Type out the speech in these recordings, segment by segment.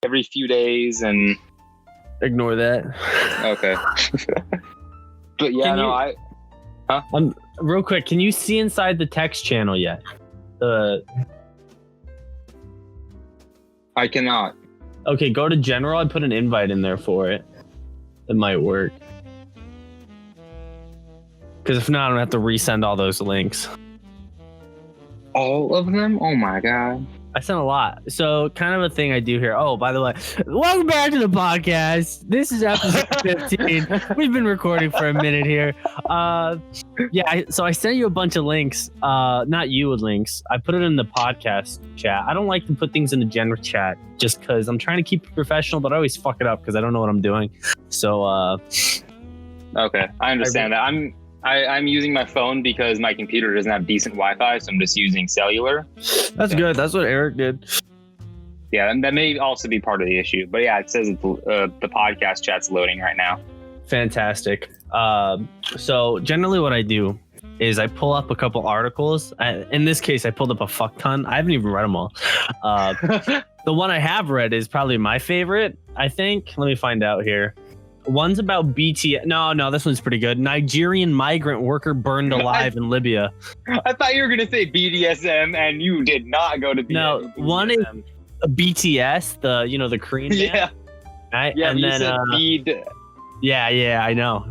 every few days and Ignore that. okay. But yeah, Real quick, can you see inside the text channel yet? I cannot. Okay, go to general. I put an invite in there for it. It might work. Because if not, I'm gonna have to resend all those links. All of them? Oh my god. I sent a lot. So kind of a thing I do here. Oh, by the way, welcome back to the podcast. This is episode 15. We've been recording for a minute here. So I sent you a bunch of links. Not you with links. I put it in the podcast chat. I don't like to put things in the general chat just because I'm trying to keep it professional, but I always fuck it up because I don't know what I'm doing. So okay, I understand that. I'm using my phone because my computer doesn't have decent Wi-Fi, so I'm just using cellular. That's good. That's what Eric did. Yeah, and that may also be part of the issue. But yeah, it says the podcast chat's loading right now. Fantastic. So generally what I do is I pull up a couple articles. In this case, I pulled up a fuck ton. I haven't even read them all. The one I have read is probably my favorite, I think. Let me find out here. One's about BTS. No, this one's pretty good. Nigerian migrant worker burned alive in Libya. I thought you were going to say BDSM, and you did not go to BDSM. No, one is BTS, the Korean band. Yeah. Right? Yeah, and then, Yeah, I know.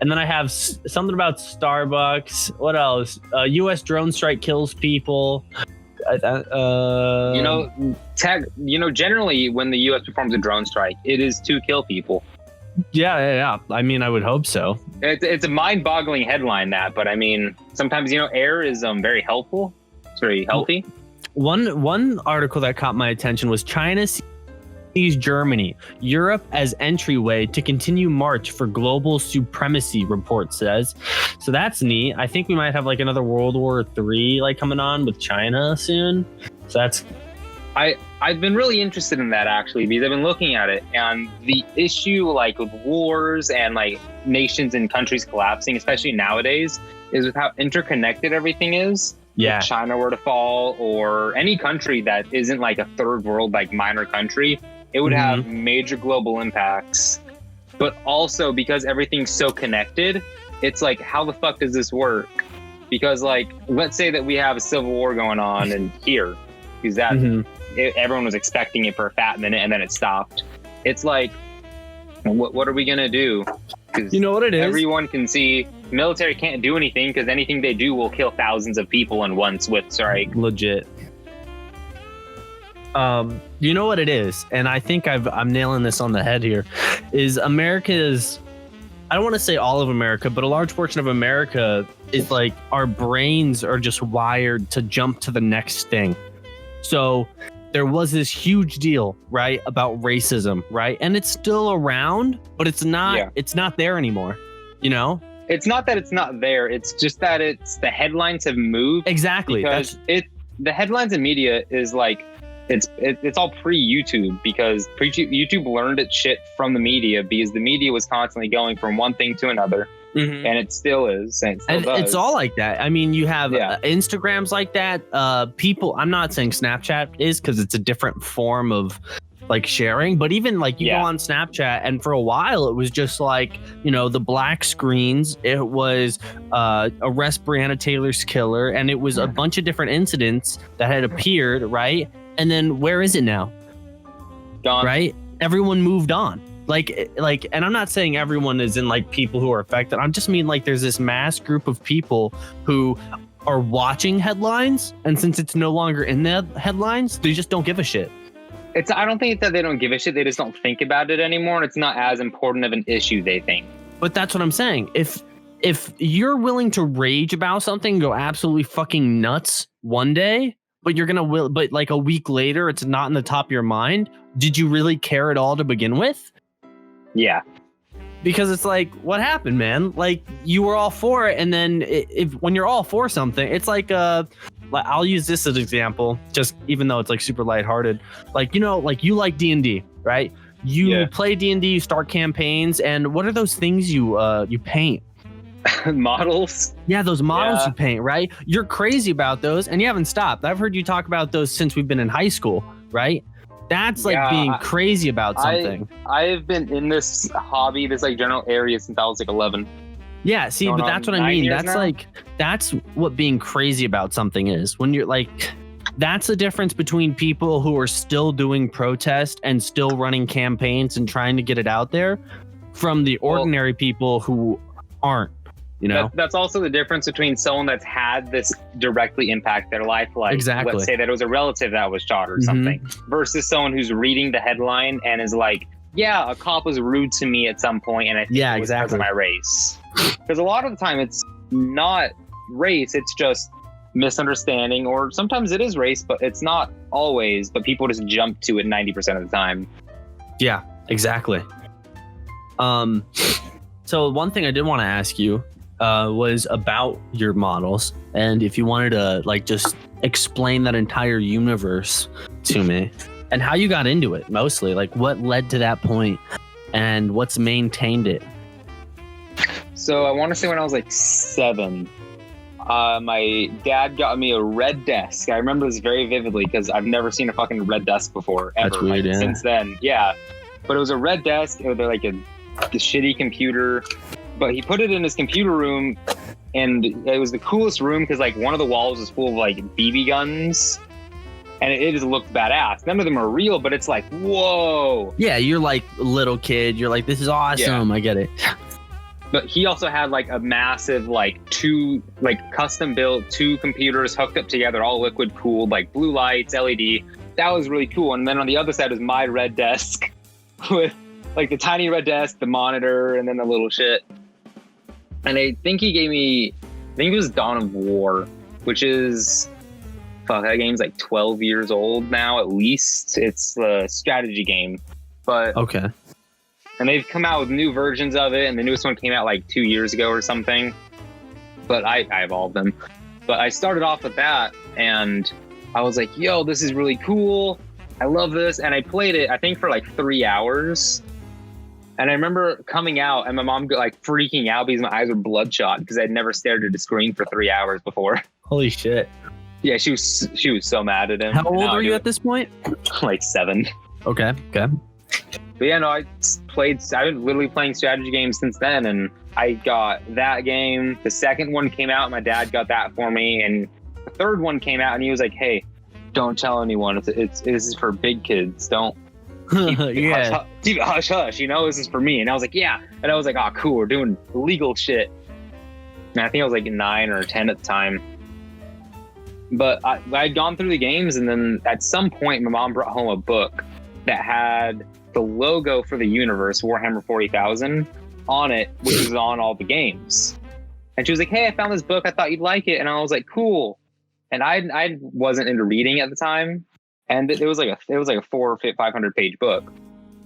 And then I have something about Starbucks. What else? U.S. drone strike kills people. Generally when the U.S. performs a drone strike, it is to kill people. Yeah. I mean, I would hope so. It's a mind-boggling headline, but I mean, sometimes air is very helpful. It's very healthy. One article that caught my attention was China sees Germany, Europe as entryway to continue march for global supremacy, report says. So that's neat. I think we might have another World War III coming on with China soon. So that's... I've been really interested in that actually, because I've been looking at it, and the issue with wars and nations and countries collapsing, especially nowadays, is with how interconnected everything is. Yeah. If China were to fall, or any country that isn't a third world minor country, it would have major global impacts. But also because everything's so connected, it's how the fuck does this work? Because let's say that we have a civil war going on in here, because that everyone was expecting it for a fat minute and then it stopped. It's what are we gonna do? You know what it is? Everyone can see military can't do anything because anything they do will kill thousands of people in one swift strike. Legit. You know what it is, and I think I'm nailing this on the head here, is America's, I don't want to say all of America, but a large portion of America is our brains are just wired to jump to the next thing. So there was this huge deal, right, about racism, right? And it's still around, but it's not there anymore, It's not that it's not there. It's just that the headlines have moved. Exactly. Because the headlines in media is it's all pre-YouTube, because YouTube learned its shit from the media, because the media was constantly going from one thing to another. And it still is. And it's all like that. I mean, you have Instagrams like that. People, I'm not saying Snapchat is, because it's a different form of sharing, but even you go on Snapchat, and for a while it was just the black screens. It was arrest Breonna Taylor's killer, and it was a bunch of different incidents that had appeared, right? And then where is it now? Gone. Right? Everyone moved on. And I'm not saying everyone is in people who are affected. I just mean there's this mass group of people who are watching headlines, and since it's no longer in the headlines, they just don't give a shit. I don't think it's that they don't give a shit. They just don't think about it anymore, and it's not as important of an issue, they think. But that's what I'm saying. If you're willing to rage about something, go absolutely fucking nuts one day, but but a week later, it's not in the top of your mind. Did you really care at all to begin with? Yeah. Because it's what happened, man? You were all for it, and then when you're all for something, it's I'll use this as an example, just even though it's super lighthearted. You like D&D, right? You play D&D, you start campaigns, and what are those things you paint? Models. Yeah, those models you paint, right? You're crazy about those, and you haven't stopped. I've heard you talk about those since we've been in high school, right? That's like being crazy about something. I've been in this hobby, this like general area since I was like 11. Yeah, see, but that's what I mean. That's what being crazy about something is. When you're like, that's the difference between people who are still doing protest and still running campaigns and trying to get it out there from the ordinary people who aren't. You know, that's also the difference between someone that's had this directly impact their life, like let's say that it was a relative that was shot or something, versus someone who's reading the headline and is like, yeah, a cop was rude to me at some point, and I think it was because of my race. Because a lot of the time it's not race, it's just misunderstanding, or sometimes it is race, but it's not always, but people just jump to it 90% of the time. Yeah, exactly. So one thing I did want to ask you was about your models, and if you wanted to like just explain that entire universe to me and how you got into it, mostly like what led to that point and what's maintained it. So I want to say when I was like 7, my dad got me a red desk. I remember this very vividly because I've never seen a fucking red desk before ever. That's weird, since then. Yeah, but it was a red desk. It was like a shitty computer. But he put it in his computer room, and it was the coolest room because like one of the walls was full of like BB guns, and it just looked badass. None of them are real, but it's like, whoa. Yeah, you're like a little kid. You're like, this is awesome. Yeah. I get it. But he also had like a massive like 2 like custom built 2 computers hooked up together, all liquid cooled, like blue lights, LED. That was really cool. And then on the other side is my red desk with like the tiny red desk, the monitor, and then the little shit. And I think he gave me, I think it was Dawn of War, which is, fuck, that game's like 12 years old now, at least. It's a strategy game. But okay. And they've come out with new versions of it, and the newest one came out like 2 years ago or something. But I have all of them. But I started off with that, and I was like, yo, this is really cool. I love this. And I played it, I think, for like 3 hours. And I remember coming out and my mom got like freaking out because my eyes were bloodshot because I'd never stared at a screen for 3 hours before. Holy shit. Yeah, she was so mad at him. How old are you at this point? Like 7. Okay. But yeah, no, I've been literally playing strategy games since then, and I got that game. The second one came out, my dad got that for me, and the third one came out, and he was like, hey, don't tell anyone. This is for big kids. Don't. Yeah. Keep it hush hush, you know, this is for me. And I was like, yeah. And I was like, oh, cool, we're doing legal shit. And I think I was like 9 or 10 at the time. But I'd gone through the games, and then at some point, my mom brought home a book that had the logo for the universe, Warhammer 40,000, on it, which was on all the games. And she was like, hey, I found this book. I thought you'd like it. And I was like, cool. And I wasn't into reading at the time. And it was like a 400 or 500 page book.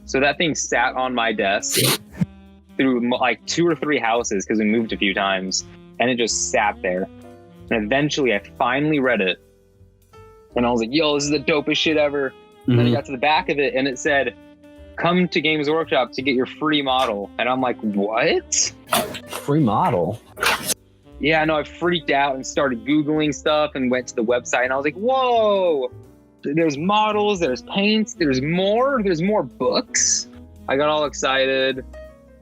So that thing sat on my desk through like 2 or 3 houses because we moved a few times, and it just sat there. And eventually I finally read it, and I was like, yo, this is the dopest shit ever. And then I got to the back of it, and it said, come to Games Workshop to get your free model. And I'm like, what? Free model? Yeah, no, I freaked out and started Googling stuff and went to the website, and I was like, whoa. There's models, there's paints, there's more books. I got all excited.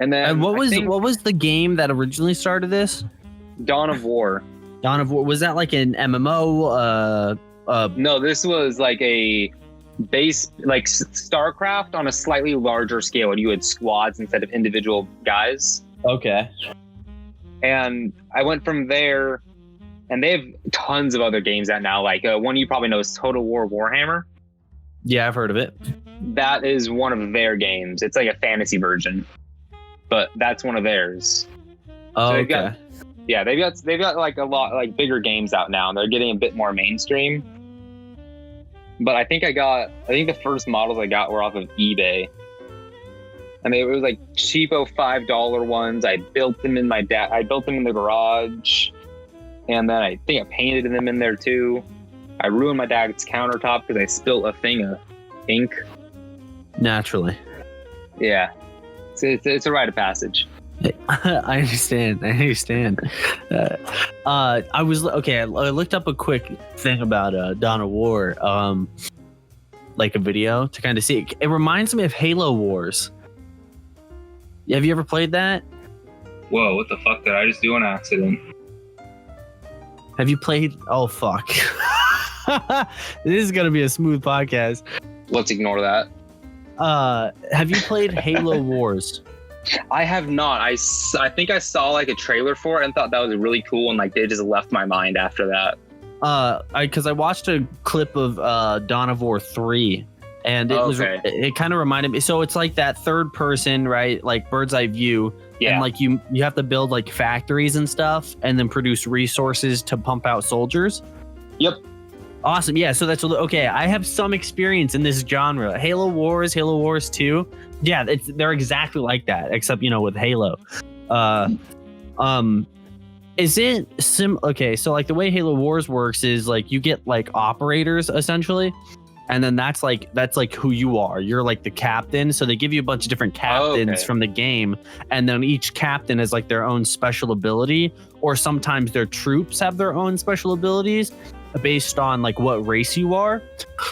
And then what was the game that originally started this? Dawn of War. Dawn of War, was that like an MMO? No, this was like a base, like StarCraft on a slightly larger scale, and you had squads instead of individual guys. Okay. And I went from there. And they have tons of other games out now. Like one you probably know is Total War Warhammer. Yeah, I've heard of it. That is one of their games. It's like a fantasy version, but that's one of theirs. Oh, so okay. They've got like a lot like bigger games out now, and they're getting a bit more mainstream. But I think the first models I got were off of eBay. I mean, it was like cheapo $5 ones. I built them in the garage. And then I think I painted them in there too. I ruined my dad's countertop because I spilled a thing of ink. Naturally. Yeah. It's a rite of passage. I understand. I looked up a quick thing about Dawn of War. like a video to kind of see it. It reminds me of Halo Wars. Have you ever played that? Whoa, what the fuck did I just do on accident? Have you played? Oh fuck! This is gonna be a smooth podcast. Let's ignore that. Have you played Halo Wars? I have not. I think I saw like a trailer for it and thought that was really cool, and like they just left my mind after that. Because I watched a clip of Dawn of War 3, and it kind of reminded me. So it's like that third person, right? Like bird's eye view. Yeah. And like you have to build like factories and stuff, and then produce resources to pump out soldiers. Yep. Awesome. Yeah. So that's okay. I have some experience in this genre. Halo Wars, Halo Wars 2. Yeah, they're exactly like that, except with Halo. Is it okay, so like the way Halo Wars works is like you get like operators essentially, and then that's like who you are. You're like the captain, so they give you a bunch of different captains from the game, and then each captain has like their own special ability, or sometimes their troops have their own special abilities based on like what race you are.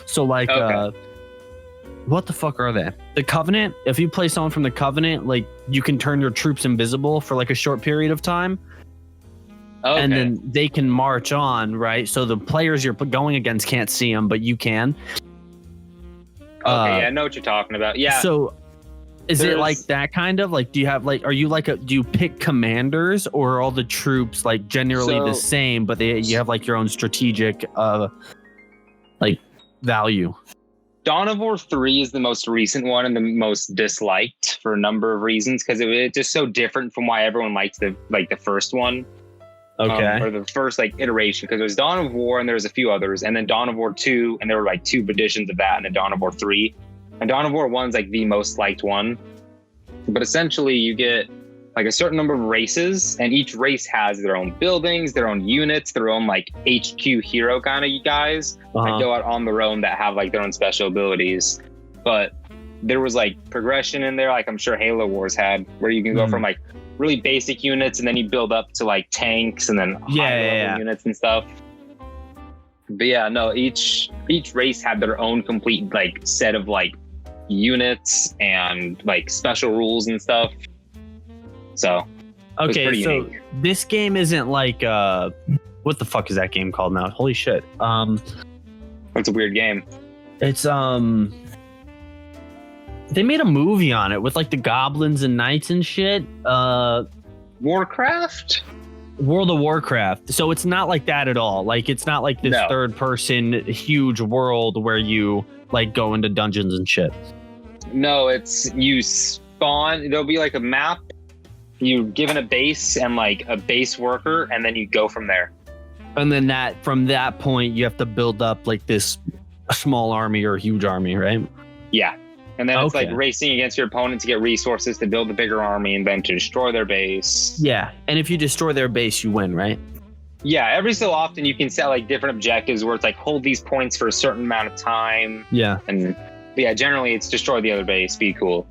So like what the fuck are they? The Covenant, if you play someone from the Covenant, like you can turn your troops invisible for like a short period of time. Okay. And then they can march on, right? So the players you're going against can't see them, but you can. Okay, I know what you're talking about. Yeah. So is it like that kind of? Like, do you have like, are you like do you pick commanders, or are all the troops like generally the same, but you have like your own strategic like value? Dawn of War 3 is the most recent one and the most disliked for a number of reasons, because it's just so different from why everyone liked the first one. Okay. Or the first like iteration, because there was Dawn of War and there was a few others, and then Dawn of War 2, and there were like 2 editions of that, and then Dawn of War 3. And Dawn of War 1's like the most liked one. But essentially you get like a certain number of races, and each race has their own buildings, their own units, their own like HQ hero kind of guys that go out on their own that have like their own special abilities. But there was like progression in there, like I'm sure Halo Wars had, where you can go from like really basic units, and then you build up to like tanks, and then high level units and stuff. But yeah, no, each race had their own complete like set of like units and like special rules and stuff. So okay, so unique. This game isn't like what the fuck is that game called now? Holy shit. It's a weird game. It's they made a movie on it with like the goblins and knights and shit. Warcraft? World of Warcraft. So it's not like that at all. Like it's not like this third person huge world where you like go into dungeons and shit. No, it's you spawn. There'll be like a map. You're given a base and like a base worker, and then you go from there. And then from that point, you have to build up like this small army or huge army, right? Yeah. And then it's like racing against your opponent to get resources to build a bigger army and then to destroy their base. Yeah. And if you destroy their base, you win, right? Yeah. Every so often you can set like different objectives where it's like hold these points for a certain amount of time. Yeah. And yeah, generally it's destroy the other base. Be cool.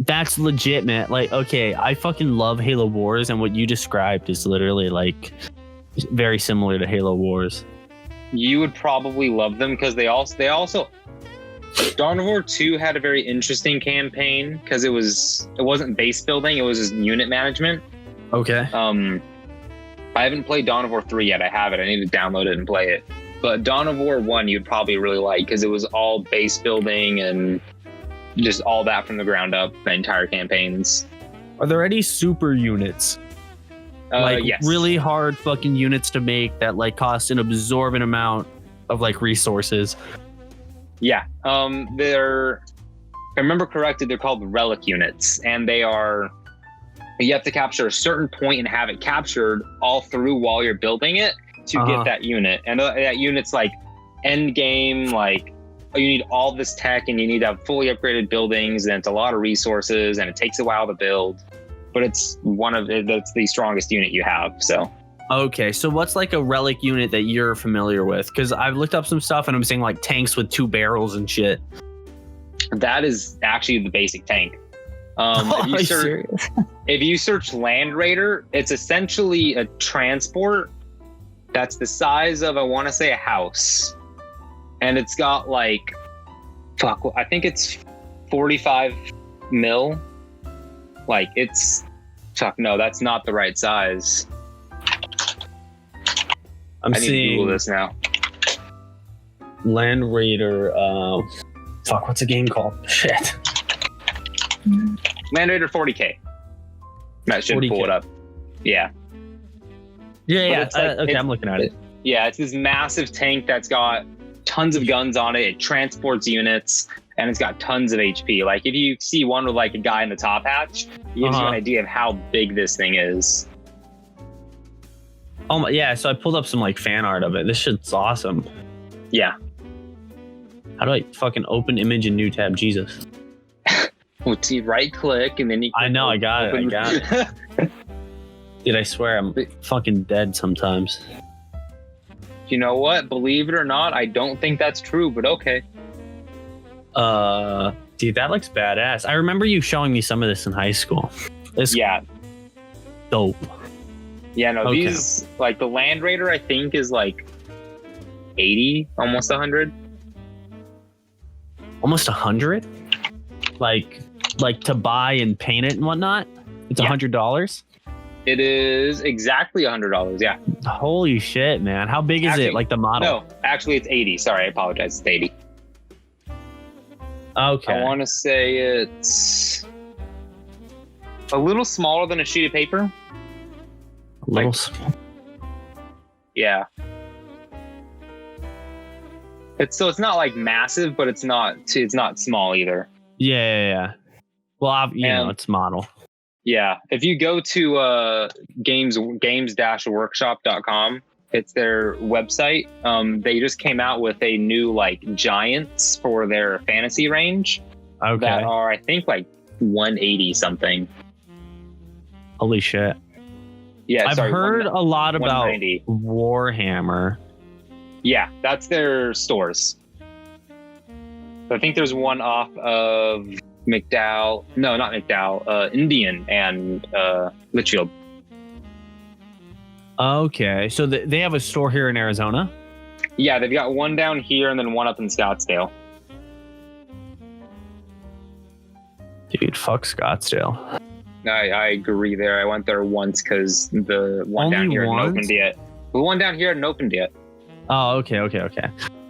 That's legit, man. Like, okay, I fucking love Halo Wars, and what you described is literally like very similar to Halo Wars. You would probably love them because they also Dawn of War 2 had a very interesting campaign because it wasn't base building, it was just unit management. Okay. I haven't played Dawn of War 3 yet. I have it. I need to download it and play it. But Dawn of War 1 you'd probably really like because it was all base building and just all that from the ground up, the entire campaigns. Are there any super units? Yes. Really hard fucking units to make that like cost an absorbent amount of like resources. Yeah. If I remember correctly, they're called relic units, and you have to capture a certain point and have it captured all through while you're building it to get that unit. And that unit's like end game, like you need all this tech and you need to have fully upgraded buildings, and it's a lot of resources and it takes a while to build, but that's the strongest unit you have. So okay, so what's like a relic unit that you're familiar with? Because I've looked up some stuff and I'm seeing like tanks with 2 barrels and shit. That is actually the basic tank. If you search Land Raider, it's essentially a transport that's the size of, I want to say, a house. And it's got like fuck, I think it's 45 mil. Like it's, fuck, no, that's not the right size. I need to Google this now. Land Raider, fuck, what's the game called? Shit. Land Raider 40K. That should 40K. Pull it up. Yeah. Yeah. Okay, I'm looking at it. Yeah, it's this massive tank that's got tons of guns on it. It transports units, and it's got tons of HP. Like if you see one with like a guy in the top hatch, it gives you an idea of how big this thing is. Oh my, yeah. So I pulled up some like fan art of it. This shit's awesome. Yeah. How do I fucking open image in new tab? Jesus. Well, see, right click and then you. I know. I got it. Dude, I swear I'm fucking dead sometimes. You know what? Believe it or not, I don't think that's true, but okay. Dude, that looks badass. I remember you showing me some of this in high school. Yeah. Dope. Yeah, no, okay. These, like the Land Raider, I think is like 80, almost 100. Almost 100? Like to buy and paint it and whatnot? It's $100? It is exactly $100, yeah. Holy shit, man. How big is it, like the model? No, actually it's 80. Sorry, I apologize. It's 80. Okay. I want to say it's a little smaller than a sheet of paper. A little small. Yeah. It's not like massive, but it's not small either. Yeah. Well, you know, it's model. Yeah, if you go to games-workshop.com, it's their website. They just came out with a new like giants for their fantasy range. Okay. That are, I think, like 180 something. Holy shit. Yeah, I've heard a lot about 190. Warhammer. Yeah, that's their stores. I think there's one off of McDowell. No, not McDowell. Indian and Litchfield. Okay, so they have a store here in Arizona? Yeah, they've got one down here and then one up in Scottsdale. Dude, fuck Scottsdale. I agree there. I went there once because the one down here hadn't opened yet. The one down here hadn't opened yet. Oh, okay.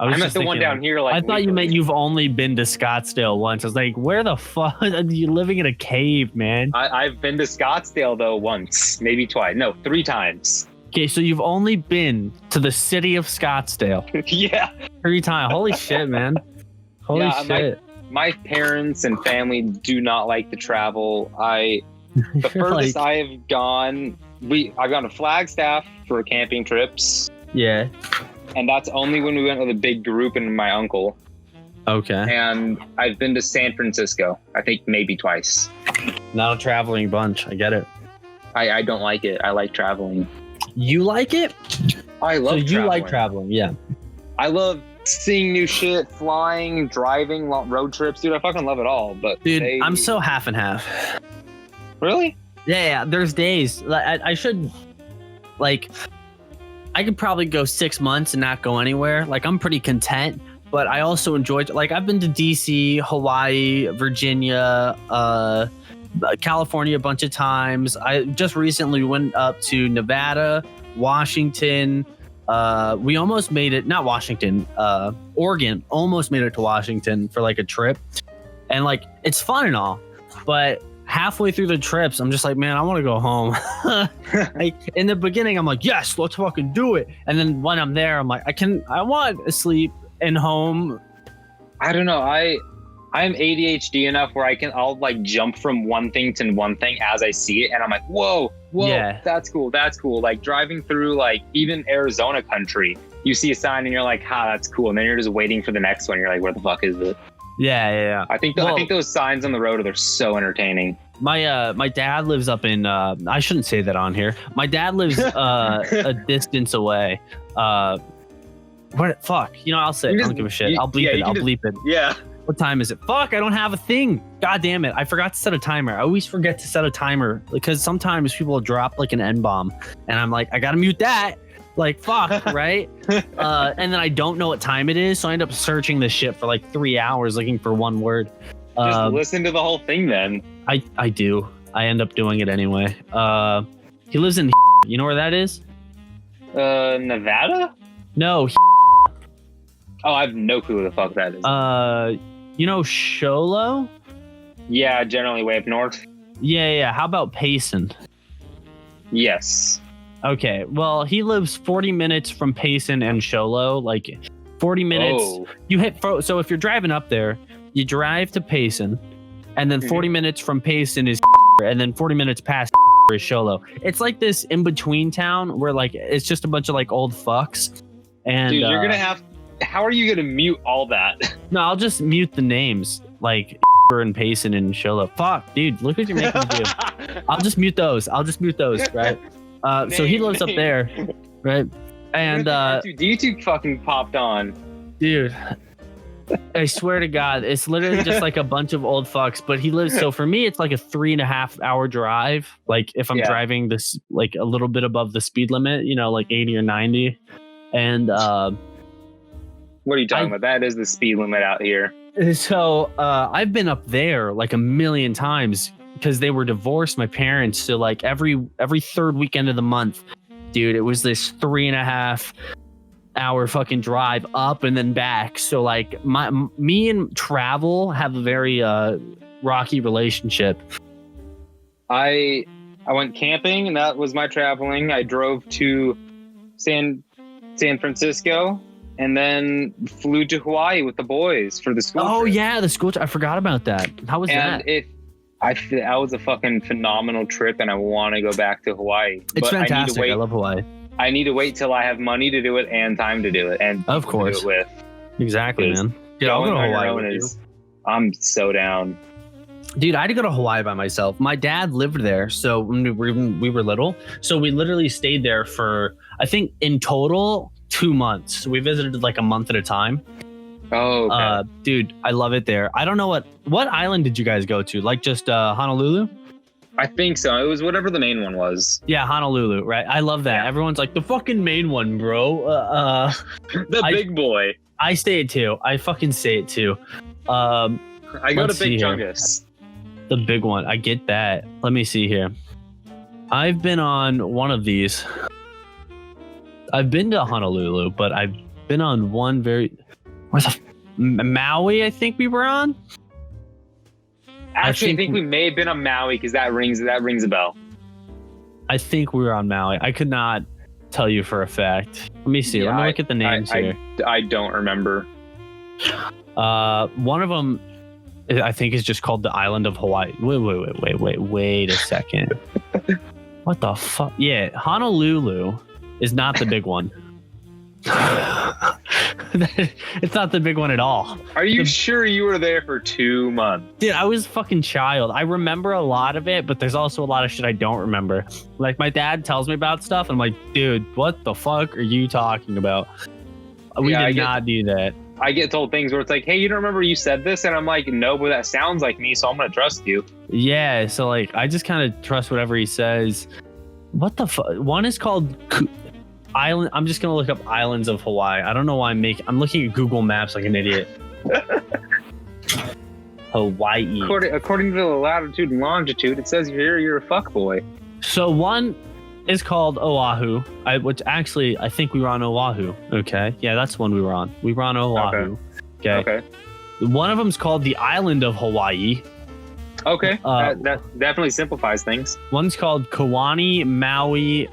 I meant the one down here. Like I thought you meant you've only been to Scottsdale once. I was like, where the fuck are you living in a cave, man? I've been to Scottsdale though once, maybe twice. No, 3 times. Okay, so you've only been to the city of Scottsdale. Yeah. 3 times. Holy shit, man. Holy shit. My parents and family do not like to travel. The furthest I have gone, I've gone to Flagstaff for camping trips. Yeah. And that's only when we went with a big group and my uncle. Okay. And I've been to San Francisco, I think maybe twice. Not a traveling bunch. I get it. I don't like it. I like traveling. You like it? I love traveling. So you like traveling, yeah. I love seeing new shit, flying, driving, road trips. Dude, I fucking love it all. But dude, I'm so half and half. Really? Yeah. There's days. I should, like, I could probably go 6 months and not go anywhere. Like, I'm pretty content. But I also enjoyed, like, I've been to DC, Hawaii, Virginia, California a bunch of times. I just recently went up to Nevada, Washington. We almost made it, not Washington, Oregon, almost made it to Washington for like a trip. And like, it's fun and all, but halfway through the trips, I'm just like, man, I want to go home. Like in the beginning, I'm like, yes, let's fucking do it. And then when I'm there, I'm like, I want to sleep and home. I don't know. I'm ADHD enough where I'll like jump from one thing to one thing as I see it. And I'm like, whoa, yeah, that's cool. Like driving through like even Arizona country, you see a sign and you're like, that's cool. And then you're just waiting for the next one. You're like, where the fuck is it? Yeah. I think those signs on the road they're so entertaining. My dad lives up in, I shouldn't say that on here. My dad lives a distance away. What? Fuck. You know, I'll say it. I don't give a shit. I'll bleep it. I'll bleep it. Yeah. What time is it? Fuck, I don't have a thing. God damn it. I forgot to set a timer. I always forget to set a timer because sometimes people drop like an N-bomb and I'm like, I gotta mute that. Like, fuck, right? And then I don't know what time it is, so I end up searching this shit for like 3 hours looking for one word. Just listen to the whole thing then. I do. I end up doing it anyway. He lives in, you know where that is? Nevada? No. Oh, I have no clue what the fuck that is. You know Sholo? Yeah, generally way up north. Yeah. How about Payson? Yes. Okay, well, he lives 40 minutes from Payson and Sholo. Like, 40 minutes. Oh. You hit. So if you're driving up there, you drive to Payson, and then 40 minutes from Payson is, and then 40 minutes past is Sholo. It's like this in between town where like it's just a bunch of like old fucks. And dude, you're gonna have. How are you gonna mute all that? No, I'll just mute the names like and Payson and Sholo. Fuck, dude, look what you're making me do. I'll just mute those, right? So he lives up there, right? And YouTube fucking popped on. Dude, I swear to God, it's literally just like a bunch of old fucks. But he lives. So for me, it's like a 3.5 hour drive. Like if I'm driving this, like a little bit above the speed limit, you know, like 80 or 90. And what are you talking about? That is the speed limit out here. So I've been up there like a million times because they were divorced, my parents. So like every third weekend of the month, dude, it was this 3.5 hour fucking drive up and then back. So like me and travel have a very rocky relationship. I went camping and that was my traveling. I drove to San Francisco and then flew to Hawaii with the boys for the school trip. Yeah, the school trip. I forgot about that. How was that? That was a fucking phenomenal trip and I want to go back to Hawaii. It's fantastic. I love Hawaii. I need to wait till I have money to do it and time to do it, and of course, do it with. Exactly, man. Dude, I'll go to Hawaii with you. I'm so down. Dude, I had to go to Hawaii by myself. My dad lived there, so when we were little, so we literally stayed there for I think in total 2 months. We visited like a month at a time. Oh, okay. Dude, I love it there. I don't know what island did you guys go to? Like just Honolulu? I think so. It was whatever the main one was. Yeah, Honolulu, right? I love that. Yeah. Everyone's like, the fucking main one, bro. The big boy. I say it too. I fucking say it too. I go to Big Chungus. The big one. I get that. Let me see here. I've been on one of these. I've been to Honolulu, but I've been on one Maui, I think we were on. Actually, I think we may have been on Maui because that rings a bell. I think we were on Maui. I could not tell you for a fact. Let me see. Yeah, let me look at the names here. I don't remember. One of them, I think, is just called the Island of Hawaii. Wait a second. What the fuck? Yeah, Honolulu is not the big one. It's not the big one at all. Are you sure you were there for 2 months? Dude, I was a fucking child. I remember a lot of it, but there's also a lot of shit I don't remember. Like my dad tells me about stuff and I'm like, dude, what the fuck are you talking about? We did not do that. I get told things where it's like, hey, you don't remember you said this? And I'm like, no, but that sounds like me, so I'm gonna trust you. Yeah, so like I just kind of trust whatever he says. What the fuck? One is called Island. I'm just gonna look up islands of Hawaii. I don't know why I'm looking at Google Maps like an idiot. Hawaii. According to the latitude and longitude, it says here you're a fuckboy. So one is called Oahu, which actually I think we were on Oahu. Okay, yeah, that's one we were on. We were on Oahu. Okay. One of them's called the Island of Hawaii. Okay, that definitely simplifies things. One's called Kauai, Maui.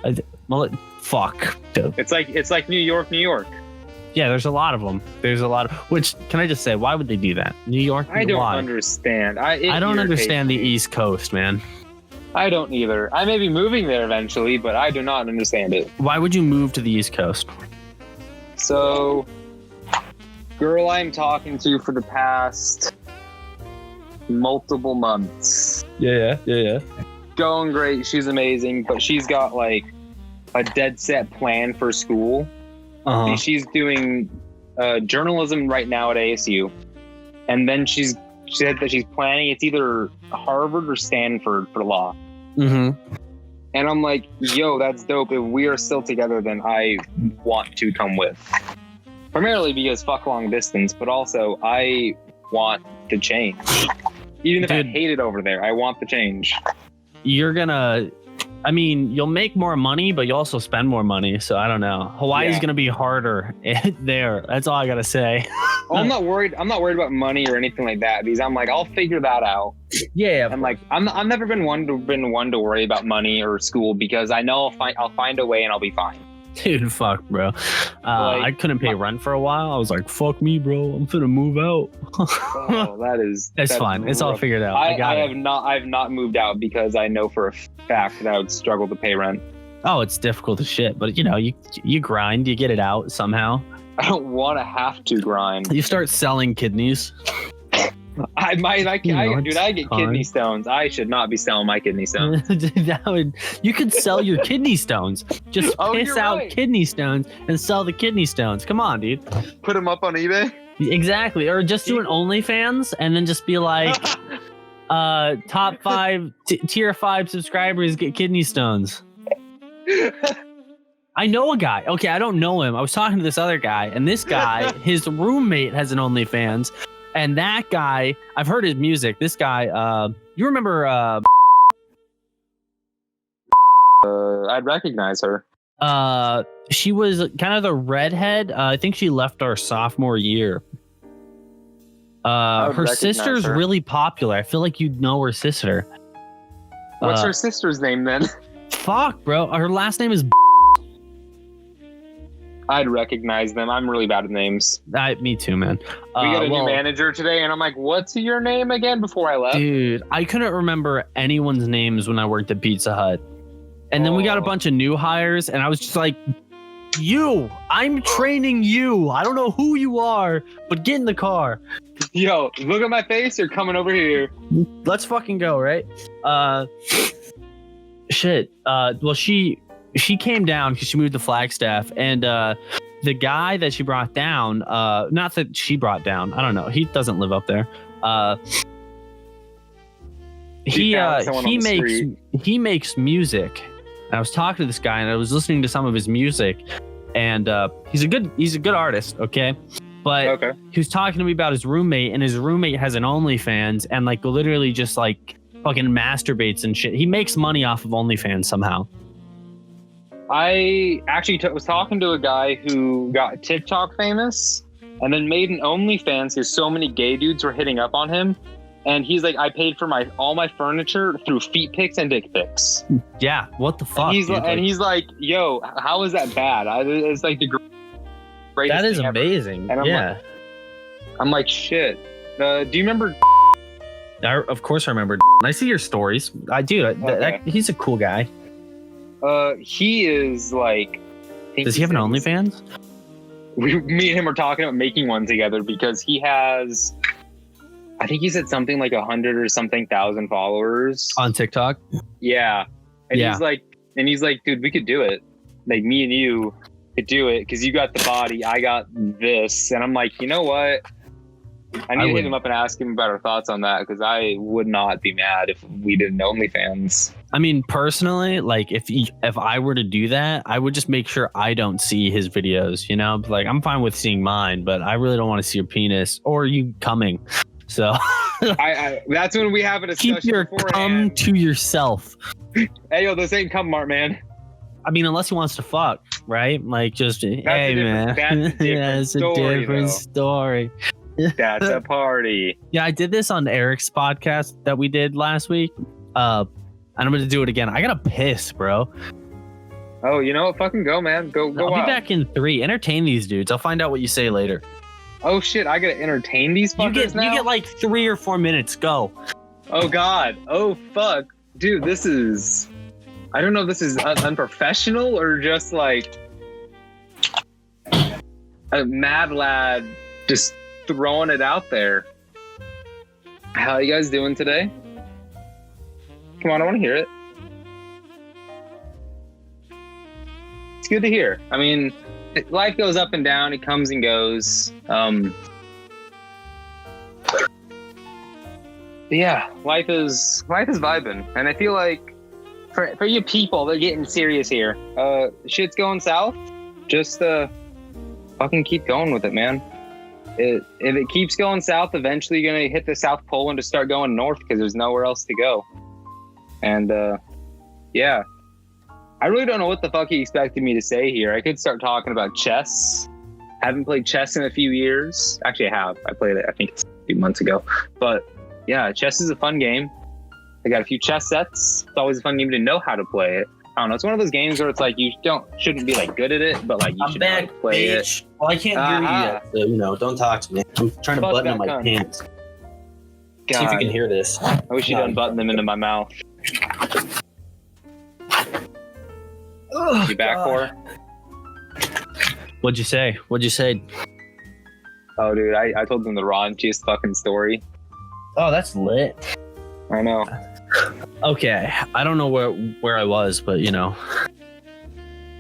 Fuck. It's like New York. Yeah, there's a lot of them. Which, can I just say, why would they do that? New York? I don't understand. I don't understand the East Coast, man. I don't either. I may be moving there eventually, but I do not understand it. Why would you move to the East Coast? So, girl I'm talking to for the past multiple months. Yeah. Going great. She's amazing, but she's got like a dead set plan for school. She's doing journalism right now at ASU, and then she said that she's planning it's either Harvard or Stanford for law. Mm-hmm. And I'm like, yo, that's dope. If we are still together, then I want to come with. Primarily because fuck long distance, but also I want to change. Even if I hate it over there, I want the change. You'll make more money, but you also spend more money. So I don't know. Hawaii's gonna be harder there. That's all I gotta say. I'm not worried about money or anything like that because I'm like, I'll figure that out. Yeah. And like, I've never been one to worry about money or school because I know I'll find a way and I'll be fine. Dude, fuck, bro. I couldn't pay rent for a while. I was like, fuck me, bro. I'm finna move out. That's fine. Rough. It's all figured out. I have not moved out because I know for a fact that I would struggle to pay rent. Oh, it's difficult as shit, but you grind, you get it out somehow. I don't want to have to grind. You start selling kidneys. I get kidney stones. I should not be selling my kidney stones. You could sell your kidney stones. Just piss out kidney stones and sell the kidney stones. Come on, dude. Put them up on eBay? Exactly. Or just do an OnlyFans and then just be like, top 5, tier 5 subscribers get kidney stones. I know a guy. Okay, I don't know him. I was talking to this other guy, and this guy, his roommate has an OnlyFans. And that guy, I've heard his music. This guy, you remember? I'd recognize her. She was kind of the redhead. I think she left our sophomore year. Her sister's really popular. I feel like you'd know her sister. What's her sister's name then? Fuck, bro. Her last name is. I'd recognize them. I'm really bad at names. Me too, man. We got a new manager today, and I'm like, what's your name again before I left? Dude, I couldn't remember anyone's names when I worked at Pizza Hut. And then we got a bunch of new hires, and I was just like, I'm training you. I don't know who you are, but get in the car. Yo, look at my face. You're coming over here. Let's fucking go, right? Shit. Well, she came down because she moved to Flagstaff, and the guy that she brought down, not that she brought down, I don't know, he doesn't live up there. He makes music. I was talking to this guy, and I was listening to some of his music, and he's a good artist, okay? But he was talking to me about his roommate, and his roommate has an OnlyFans, and like literally just like fucking masturbates and shit. He makes money off of OnlyFans somehow. I actually was talking to a guy who got TikTok famous and then made an OnlyFans because so many gay dudes were hitting up on him. And he's like, I paid for all my furniture through feet pics and dick pics. Yeah, what the fuck? And he's like, yo, how is that bad? It's like the greatest. That is amazing. And I'm like, shit. Do you remember? Of course I remember. I see your stories. I do. He's a cool guy. He is like. Does he have an OnlyFans? Me and him are talking about making one together because he has. I think he said something like 100 or something thousand followers on TikTok. Yeah, and he's like, dude, we could do it. Like me and you could do it because you got the body, I got this, and I'm like, you know what? I need to hit him up and ask him about our thoughts on that because I would not be mad if we did an OnlyFans. I mean, personally, like if I were to do that, I would just make sure I don't see his videos. You know, like I'm fine with seeing mine, but I really don't want to see your penis or you coming. So I that's when we have a discussion. Keep your cum to yourself. Hey, yo, this ain't cum mart, man. I mean, unless he wants to fuck, right? Like, just hey, man. That's a different story. That's a party. Yeah, I did this on Eric's podcast that we did last week. And I'm gonna do it again. I gotta piss, bro. Oh, you know what? Fucking go, man. Go. I'll be back in 3. Entertain these dudes. I'll find out what you say later. Oh shit! I gotta entertain these fuckers now? You get like 3 or 4 minutes. Go. Oh god. Oh fuck, dude. This is. I don't know if this is unprofessional or just like a mad lad just throwing it out there. How are you guys doing today? Come on, I want to hear it. It's good to hear. I mean, life goes up and down. It comes and goes. Yeah, life is vibing, and I feel like for you people, they're getting serious here. Shit's going south. Just fucking keep going with it, man. If it keeps going south, eventually you're gonna hit the South Pole and just start going north because there's nowhere else to go. And yeah, I really don't know what the fuck he expected me to say here. I could start talking about chess. Haven't played chess in a few years. Actually, I have. I played it, I think, a few months ago. But yeah, chess is a fun game. I got a few chess sets. It's always a fun game to know how to play it. I don't know. It's one of those games where it's like you shouldn't be like good at it, but like you should know how to play it. Well, I can't hear you yet, so don't talk to me. I'm trying to button up my pants. See if you can hear this. I wish you'd unbutton them into my mouth. You back for? What'd you say? Oh, dude, I told them the raunchiest fucking story. Oh, that's lit. I know. Okay, I don't know where I was, but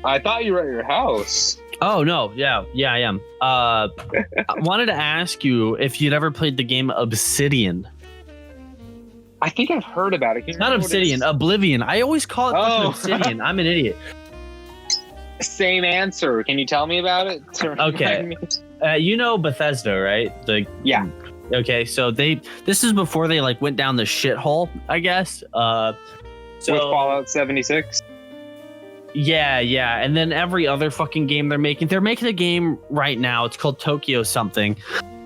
I thought you were at your house. Oh no, yeah, I am. I wanted to ask you if you'd ever played the game Obsidian. I think I've heard about it. Not Obsidian, Oblivion. I always call it Obsidian. I'm an idiot. Same answer. Can you tell me about it? Okay. Bethesda, right? Yeah. Okay, so this is before they went down the shithole, I guess. With Fallout 76. Yeah, and then every other fucking game they're making a game right now. It's called Tokyo something,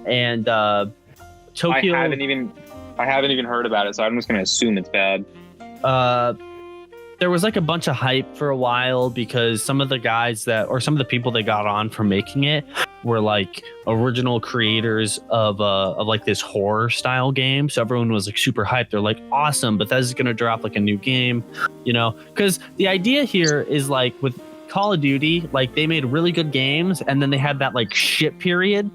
and Tokyo. I haven't even heard about it, so I'm just gonna assume it's bad. There was a bunch of hype for a while because some of the people they got on for making it were original creators of this horror style game. So everyone was super hyped. They're like, awesome, Bethesda's gonna drop a new game, because the idea here is with Call of Duty, they made really good games and then they had that shit period.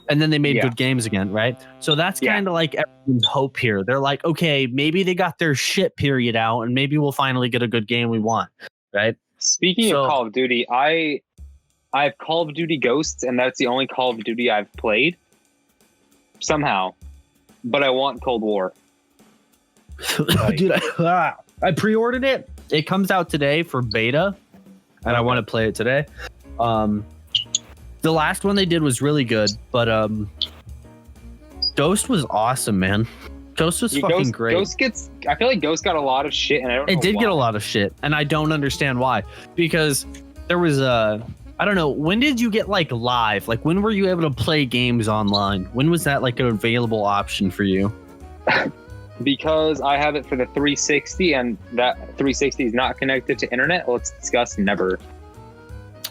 And then they made good games again, right? So that's kind of everyone's hope here. They're like, okay, maybe they got their shit period out, and maybe we'll finally get a good game we want, right? Speaking of Call of Duty, I have Call of Duty Ghosts, and that's the only Call of Duty I've played somehow. But I want Cold War. Dude, I pre-ordered it. It comes out today for beta, and I want to play it today. The last one they did was really good, but Ghost was awesome, man. Ghost was fucking great. I feel like Ghost got a lot of shit, and I don't know It did why. get a lot of shit, and I don't understand why. Because there was I don't know, when did you get live? When were you able to play games online? When was that an available option for you? Because I have it for the 360, and that 360 is not connected to internet. Let's discuss never.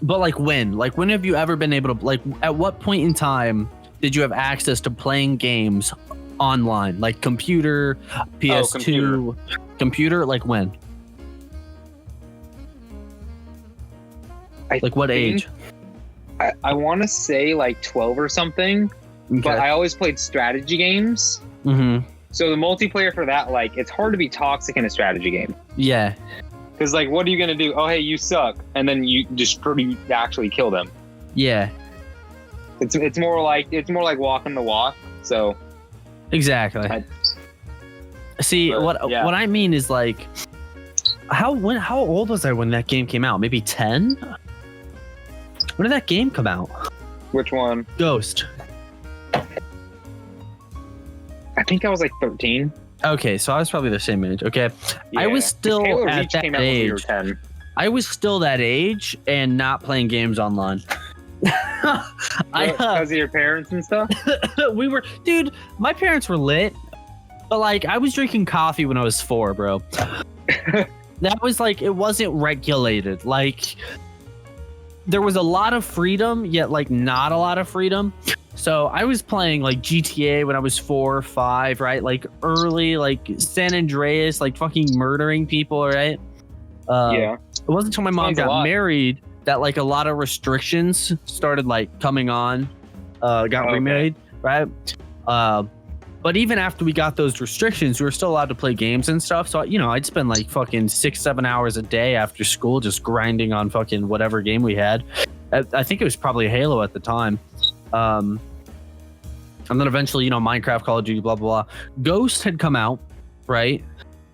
But when? When have you ever been able to at what point in time did you have access to playing games online? Computer, PS2, computer? When? What age? I want to say 12 or something, okay. But I always played strategy games. Mm-hmm. So the multiplayer for that, it's hard to be toxic in a strategy game. Yeah. Because, what are you going to do? Oh, hey, you suck. And then you actually kill them. Yeah. It's more like walking the walk. So. Exactly. What I mean is, how old was I when that game came out? Maybe 10? When did that game come out? Which one? Ghost. I think I was 13. Okay, so I was probably the same age. Okay, yeah. I was still at that age. I was still that age and not playing games online. Because of your parents and stuff? Dude, my parents were lit, but I was drinking coffee when I was 4, bro. That was it wasn't regulated. There was a lot of freedom, yet not a lot of freedom. So I was playing GTA when I was 4 or 5, right? Early, San Andreas, fucking murdering people, right? Yeah. It wasn't until my mom got married that a lot of restrictions started coming on, got remade, right? But even after we got those restrictions, we were still allowed to play games and stuff. So I'd spend fucking 6-7 hours a day after school just grinding on fucking whatever game we had. I think it was probably Halo at the time. And then eventually, Minecraft, Call of Duty, blah, blah, blah. Ghost had come out, right?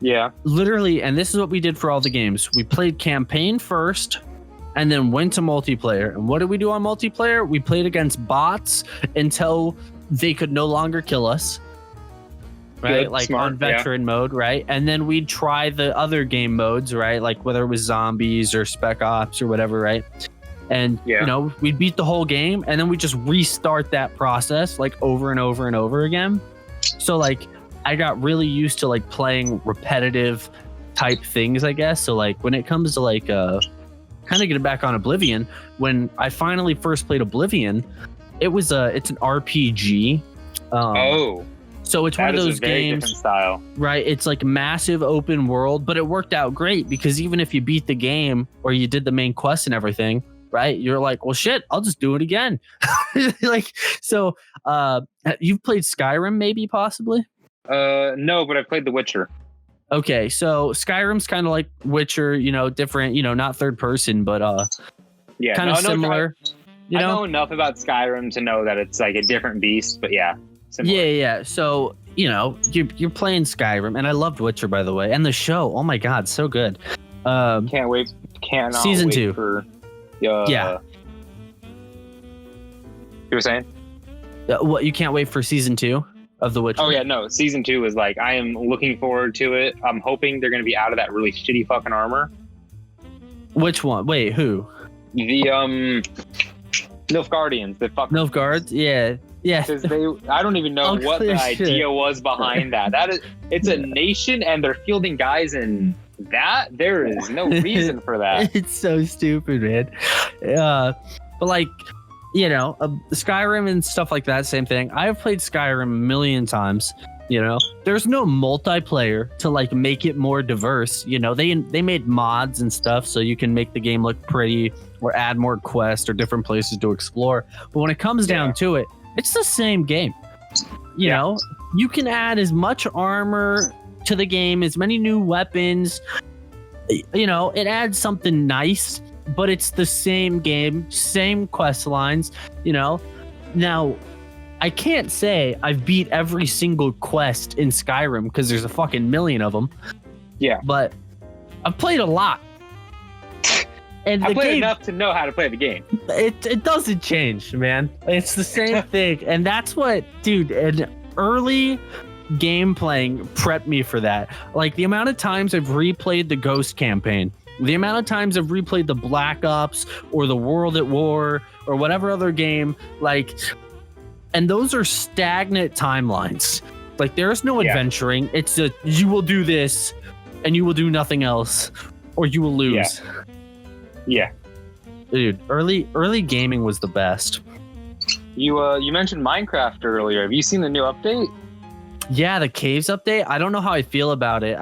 Yeah. Literally, and this is what we did for all the games. We played campaign first and then went to multiplayer. And what did we do on multiplayer? We played against bots until they could no longer kill us. Right? Good, like smart, on veteran mode, right? And then we'd try the other game modes, right? Like whether it was zombies or spec ops or whatever, right? And you know, we'd beat the whole game and then we just restart that process like over and over and over again. So like I got really used to like playing repetitive type things, I guess. So like when it comes to like kind of getting back on Oblivion, when I finally first played Oblivion, it's an RPG. So it's one of those games, style. Right? It's like massive open world, but it worked out great because even if you beat the game or you did the main quest and everything, right? You're like, well, shit, I'll just do it again. Like, so you've played Skyrim, maybe, possibly? No, but I played The Witcher. Okay, so Skyrim's kind of like Witcher, you know, different, you know, not third person, but kind of similar. I know enough about Skyrim to know that it's like a different beast, but yeah. Similar. Yeah. So, you know, you're playing Skyrim, and I loved Witcher, by the way, and the show. Oh my God, so good. Can't wait. Cannot season wait 2. For, yeah. You were saying? What, you can't wait for season 2 of The Witcher? Oh yeah, no. Season 2 is like, I am looking forward to it. I'm hoping they're going to be out of that really shitty fucking armor. Which one? Wait, who? The Nilfgaardians. The fucking Nilfgaard? Yeah. Yeah. Because I don't even know what the idea was behind that. It's a nation and they're fielding guys in that. There is no reason for that. It's so stupid, man. But like, you know, Skyrim and stuff like that, same thing. I've played Skyrim a million times. You know, there's no multiplayer to like make it more diverse. You know, they made mods and stuff so you can make the game look pretty or add more quests or different places to explore. But when it comes down to it, it's the same game. You know, you can add as much armor to the game, as many new weapons. You know, it adds something nice, but it's the same game, same quest lines, you know. Now, I can't say I've beat every single quest in Skyrim because there's a fucking million of them. Yeah. But I've played a lot. And I played enough to know how to play the game. It doesn't change, man. It's the same thing. And that's what, dude, an early game playing prepped me for that. Like the amount of times I've replayed the Ghost campaign, the amount of times I've replayed the Black Ops or the World at War or whatever other game, like, and those are stagnant timelines. Like there's no adventuring. It's you will do this and you will do nothing else or you will lose. Yeah. Dude, early gaming was the best. You mentioned Minecraft earlier. Have you seen the new update? Yeah, the caves update. I don't know how I feel about it.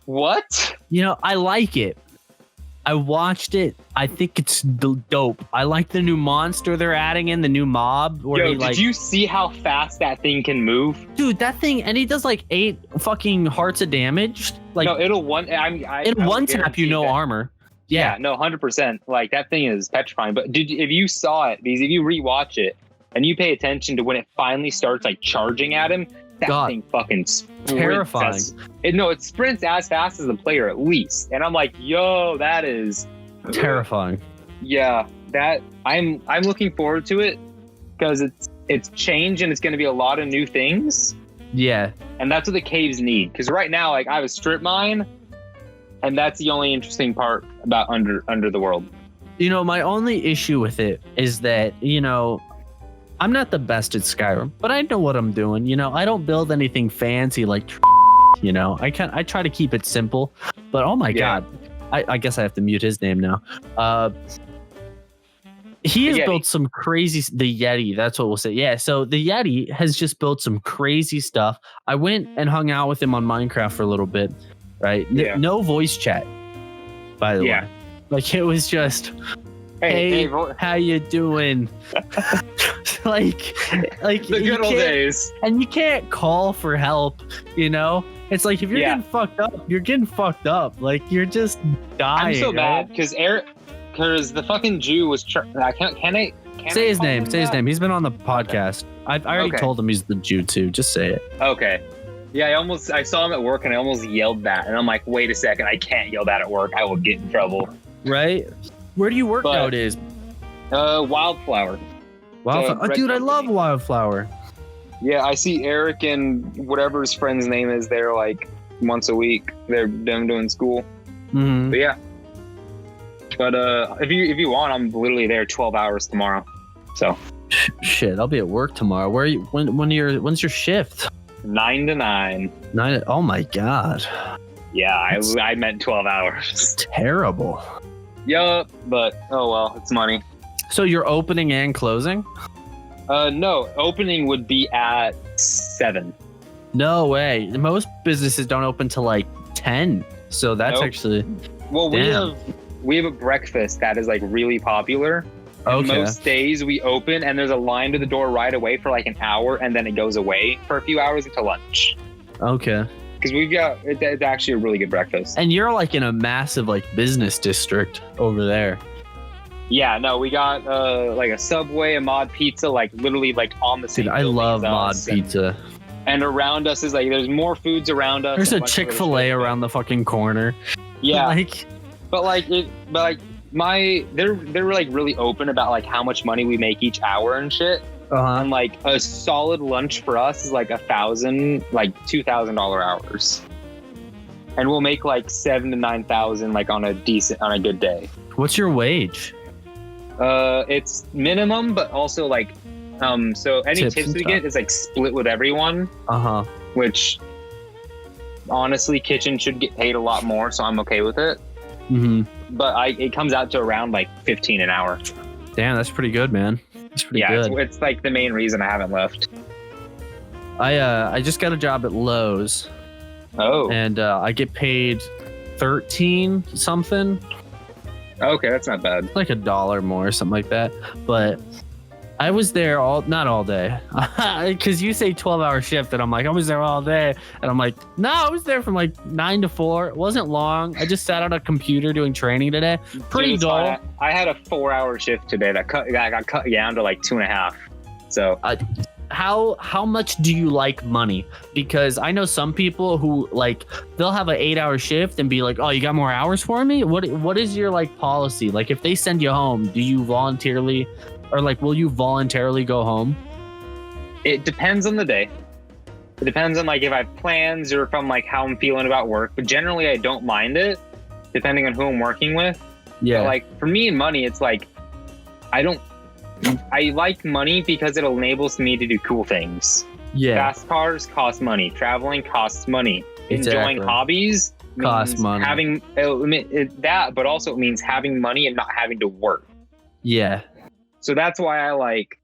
What? You know, I like it. I watched it. I think it's dope. I like the new monster they're adding in, the new mob. Did you see how fast that thing can move? Dude, that thing, and he does like 8 fucking hearts of damage. Like, no, it'll one tap you, no armor. Yeah, no, 100%. Like that thing is petrifying. But if you saw it, because if you rewatch it and you pay attention to when it finally starts like charging at him, that thing fucking sprints. Terrifying. It sprints as fast as the player at least. And I'm like, yo, that is terrifying. Yeah, that I'm looking forward to it because it's change and it's going to be a lot of new things. Yeah, and that's what the caves need. Because right now, like I have a strip mine. And that's the only interesting part about under the world. You know, my only issue with it is that, you know, I'm not the best at Skyrim, but I know what I'm doing. You know, I don't build anything fancy like, you know, I try to keep it simple. But oh my God, I guess I have to mute his name now. He has built some crazy, the Yeti, that's what we'll say. Yeah, so the Yeti has just built some crazy stuff. I went and hung out with him on Minecraft for a little bit. Right? No voice chat, by the way. Like it was just, hey how you doing? like the good old days. And you can't call for help, you know? It's like if you're getting fucked up, you're getting fucked up. Like you're just dying. I'm so mad because the fucking Jew was say his name. Say his name. He's been on the podcast. I already told him he's the Jew too. Just say it. Okay. Yeah, I saw him at work and I almost yelled that. And I'm like, wait a second, I can't yell that at work. I will get in trouble. Right? Where do you work nowadays? Wildflower. Wildflower. Dude, I love Wildflower. Yeah, I see Eric and whatever his friend's name is there like once a week. They're doing school. Mm-hmm. But yeah. But if you want, I'm literally there 12 hours tomorrow. So shit, I'll be at work tomorrow. Where are you? When's your shift? 9 to 9. 9. Oh my god. Yeah, I meant 12 hours. Terrible. Yup, but oh well, it's money. So you're opening and closing? No, opening would be at 7. No way. Most businesses don't open till like 10. So that's actually. Well, we have a breakfast that is like really popular. Okay. Most days we open and there's a line to the door right away for like an hour, and then it goes away for a few hours until lunch. Okay. Because it's actually a really good breakfast. And you're like in a massive like business district over there. Yeah, no, we got like a Subway, a Mod Pizza, like literally like on the same. Dude, I love Mod Pizza. And around us is like there's more foods around us. There's a Chick-fil-A around the fucking corner. Yeah, they're like really open about like how much money we make each hour and shit. And like a solid lunch for us is like $2,000 hours, and we'll make like 7,000 to 9,000 like on a good day. What's your wage? It's minimum, but also like so any tips we get is like split with everyone. Which honestly, kitchen should get paid a lot more, so I'm okay with it. Mm-hmm. But it comes out to around like 15 an hour. Damn, that's pretty good, man. That's pretty good. Yeah, it's like the main reason I haven't left. I just got a job at Lowe's. Oh. And I get paid 13 something. Okay, that's not bad. Like $1 more or something like that. But I was there not all day. Because you say 12-hour shift, and I'm like, I was there all day. And I'm like, no, I was there from like 9 to 4. It wasn't long. I just sat on a computer doing training today. Pretty dull. I had a 4-hour shift today that got cut down to like 2.5. So how much do you like money? Because I know some people who like they'll have an 8-hour shift and be like, oh, you got more hours for me? What is your like policy? Like if they send you home, do you voluntarily, or like will you voluntarily go home? It depends on the day. It depends on like if I have plans or if I'm like how I'm feeling about work. But generally I don't mind it, depending on who I'm working with. Yeah. But like for me and money, it's like I like money because it enables me to do cool things. Yeah. Fast cars cost money. Traveling costs money. Exactly. Enjoying hobbies costs money. Having that, but also it means having money and not having to work. Yeah. So that's why I like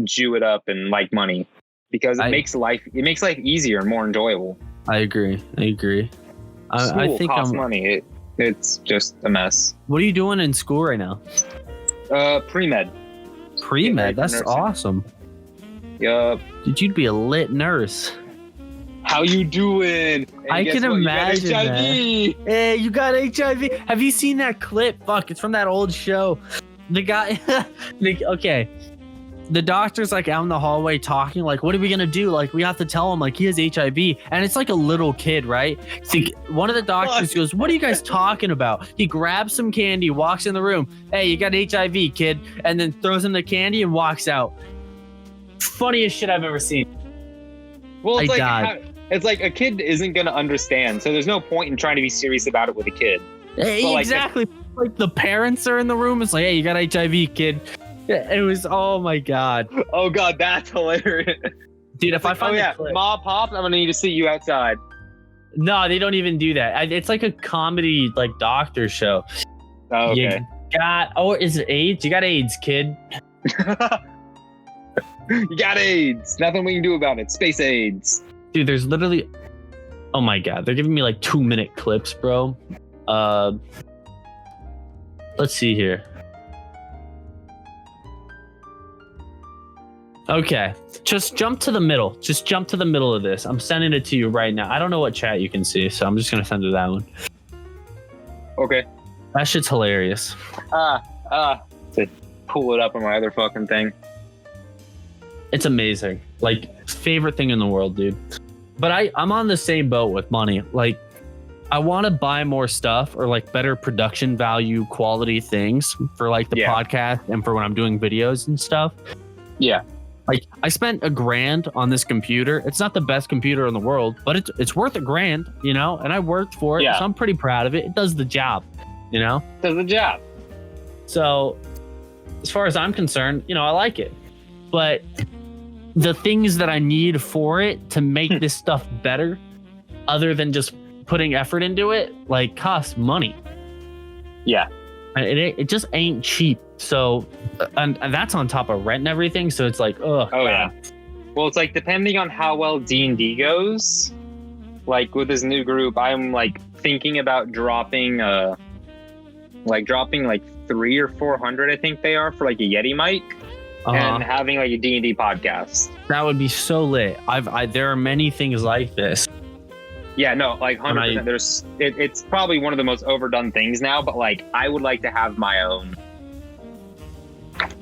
Jew it up and like money, because it makes life easier and more enjoyable. I agree. I think costs money. It's just a mess. What are you doing in school right now? Pre-med. Pre-med? That's nursing. Awesome. Yup. Dude, you'd be a lit nurse. How you doing? Hey, I can imagine that. Hey, you got HIV. Have you seen that clip? Fuck, it's from that old show. The guy, okay. The doctor's like out in the hallway talking, like, what are we gonna do? Like, we have to tell him like he has HIV. And it's like a little kid, right? So one of the doctors goes, what are you guys talking about? He grabs some candy, walks in the room. Hey, you got HIV, kid. And then throws him the candy and walks out. Funniest shit I've ever seen. Well, it's like a kid isn't gonna understand. So there's no point in trying to be serious about it with a kid. Hey, exactly. Like the parents are in the room. It's like, hey, you got HIV, kid. It was, oh my god. Oh god, that's hilarious. Dude, if I find the clip, Ma, Pop, I'm gonna need to see you outside. No, they don't even do that. It's like a comedy, like doctor show. Oh, okay. Is it AIDS? You got AIDS, kid. You got AIDS. Nothing we can do about it. Space AIDS. Dude, there's literally, oh my god, they're giving me like 2-minute clips, bro. Let's see here. Okay, just jump to the middle. Just jump to the middle of this. I'm sending it to you right now. I don't know what chat you can see, so I'm just gonna send it that one. Okay. That shit's hilarious. To pull it up on my other fucking thing. It's amazing. Like, favorite thing in the world, dude. But I'm on the same boat with money. Like, I want to buy more stuff or like better production value, quality things for like the podcast and for when I'm doing videos and stuff. Yeah. Like, I spent $1,000 on this computer. It's not the best computer in the world, but it's worth $1,000, you know, and I worked for it. Yeah. So I'm pretty proud of it. It does the job, you know? Does the job. So as far as I'm concerned, you know, I like it. But the things that I need for it to make this stuff better, other than just putting effort into it, like, costs money. Yeah. And it just ain't cheap. So, and that's on top of rent and everything. So it's like, ugh. Oh, yeah. Well, it's like, depending on how well D&D goes, like with this new group, I'm like thinking about dropping like 300 or 400, I think they are, for like a Yeti mic. And having like a D&D podcast. That would be so lit. There are many things like this. Yeah, no, like 100%. It's probably one of the most overdone things now, but like, I would like to have my own.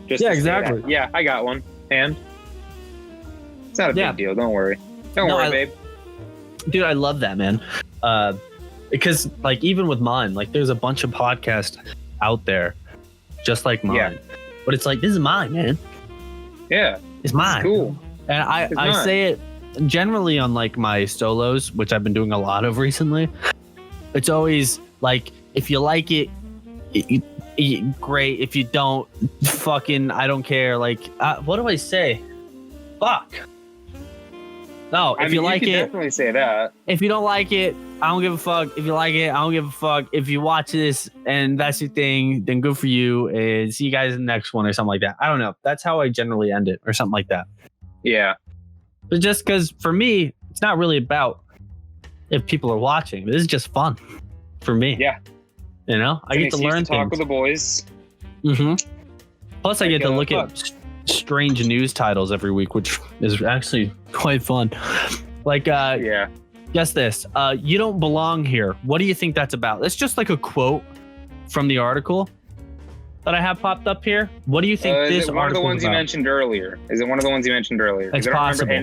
Yeah, exactly. Yeah, I got one, and it's not a big deal. Don't worry. Don't worry, babe. Dude, I love that, man. Because like, even with mine, like, there's a bunch of podcasts out there just like mine. Yeah. But it's like, this is mine, man. Yeah. It's mine. Cool. And I say it generally on like my solos, which I've been doing a lot of recently. It's always like, if you like it, great. If you don't, fucking, I don't care. Like, what do I say? Fuck. No, if you like it, definitely say that. If you don't like it, I don't give a fuck. If you like it, I don't give a fuck. If you watch this and that's your thing, then good for you. And see you guys in the next one or something like that. I don't know. That's how I generally end it or something like that. Yeah. But just because for me, it's not really about if people are watching. This is just fun for me. Yeah. You know, I get to learn things. Talk with the boys. Mm-hmm. Plus, I get to look at strange news titles every week, which is actually quite fun. Like, yeah. Guess this. You don't belong here. What do you think that's about? It's just like a quote from the article that I have popped up here. What do you think this article is about? One of the ones you mentioned earlier? Is it one of the ones you mentioned earlier? It's possible.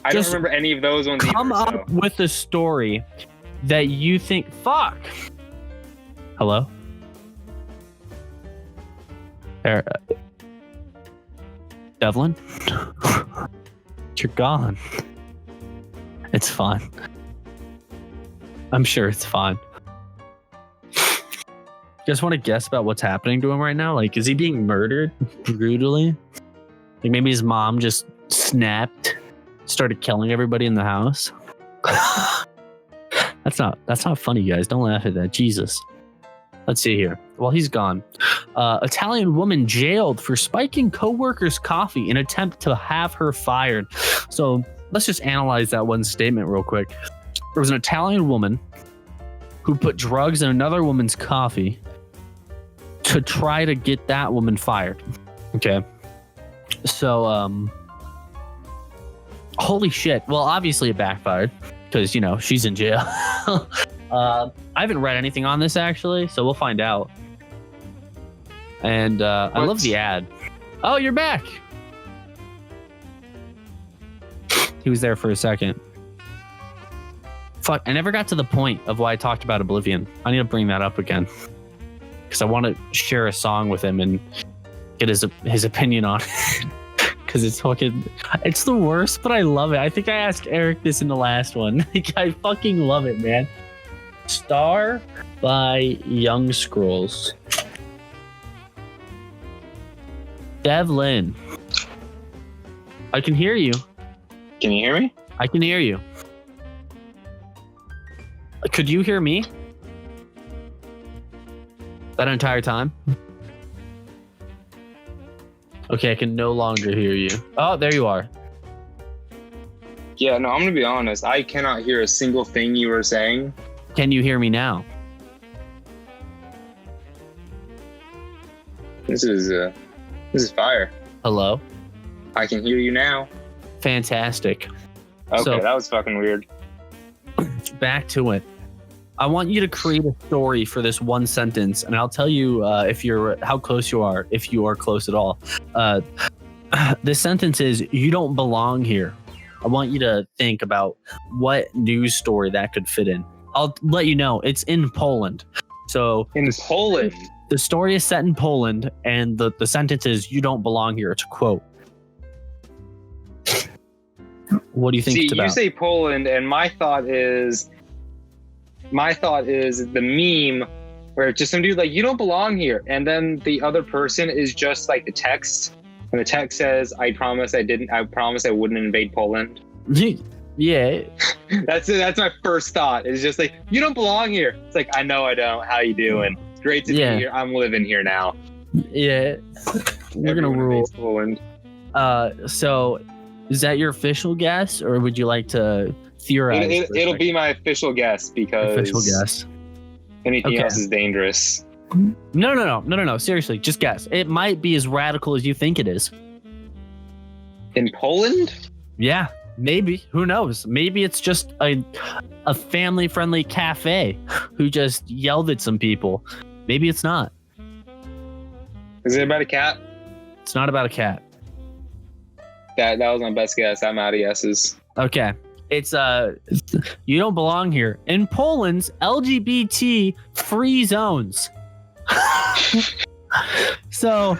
I don't remember any of those ones. Come up with a story that you think. Fuck. Hello? There. Devlin? You're gone. It's fine. I'm sure it's fine. You guys want to guess about what's happening to him right now? Like, is he being murdered brutally? Like, maybe his mom just snapped, started killing everybody in the house. That's not funny, guys. Don't laugh at that. Jesus. Let's see here. Well, he's gone. Italian woman jailed for spiking coworker's coffee in attempt to have her fired. So let's just analyze that one statement real quick. There was an Italian woman who put drugs in another woman's coffee to try to get that woman fired. Okay. So, holy shit. Well, obviously it backfired because, you know, she's in jail. I haven't read anything on this actually, so we'll find out. And I love the ad. Oh, you're back. He was there for a second. Fuck, I never got to the point of why I talked about Oblivion. I need to bring that up again. Because I want to share a song with him and get his opinion on it. Because it's the worst, but I love it. I think I asked Eric this in the last one. Like, I fucking love it, man. Star by Young Scrolls. Devlin. I can hear you. Can you hear me? I can hear you. Could you hear me? That entire time? Okay, I can no longer hear you. Oh, there you are. Yeah, no, I'm gonna be honest. I cannot hear a single thing you were saying. Can you hear me now? This is fire. Hello? I can hear you now. Fantastic. Okay, so, that was fucking weird. Back to it. I want you to create a story for this one sentence, and I'll tell you how close you are, if you are close at all. This sentence is, you don't belong here. I want you to think about what news story that could fit in. I'll let you know. It's in Poland. So In Poland? the story is set in Poland, and the sentence is, "You don't belong here." It's a quote. What do you think it's about? You say Poland, and my thought is the meme where it's just some dude like, "You don't belong here," and then the other person is just like the text, and the text says, I promise I wouldn't invade Poland." Yeah. That's it. That's my first thought. It's just like, "You don't belong here." It's like, I know I don't. How you doing? It's great to be here. I'm living here now. Yeah. We're going to rule. Poland. So is that your official guess, or would you like to theorize? It'll be my official guess, because anything else is dangerous. No. Seriously, just guess. It might be as radical as you think it is. In Poland? Yeah, maybe. Who knows? Maybe it's just a family-friendly cafe who just yelled at some people. Maybe it's not. Is it about a cat? It's not about a cat. That was my best guess. I'm out of guesses. Okay. It's you don't belong here. In Poland's LGBT free zones. So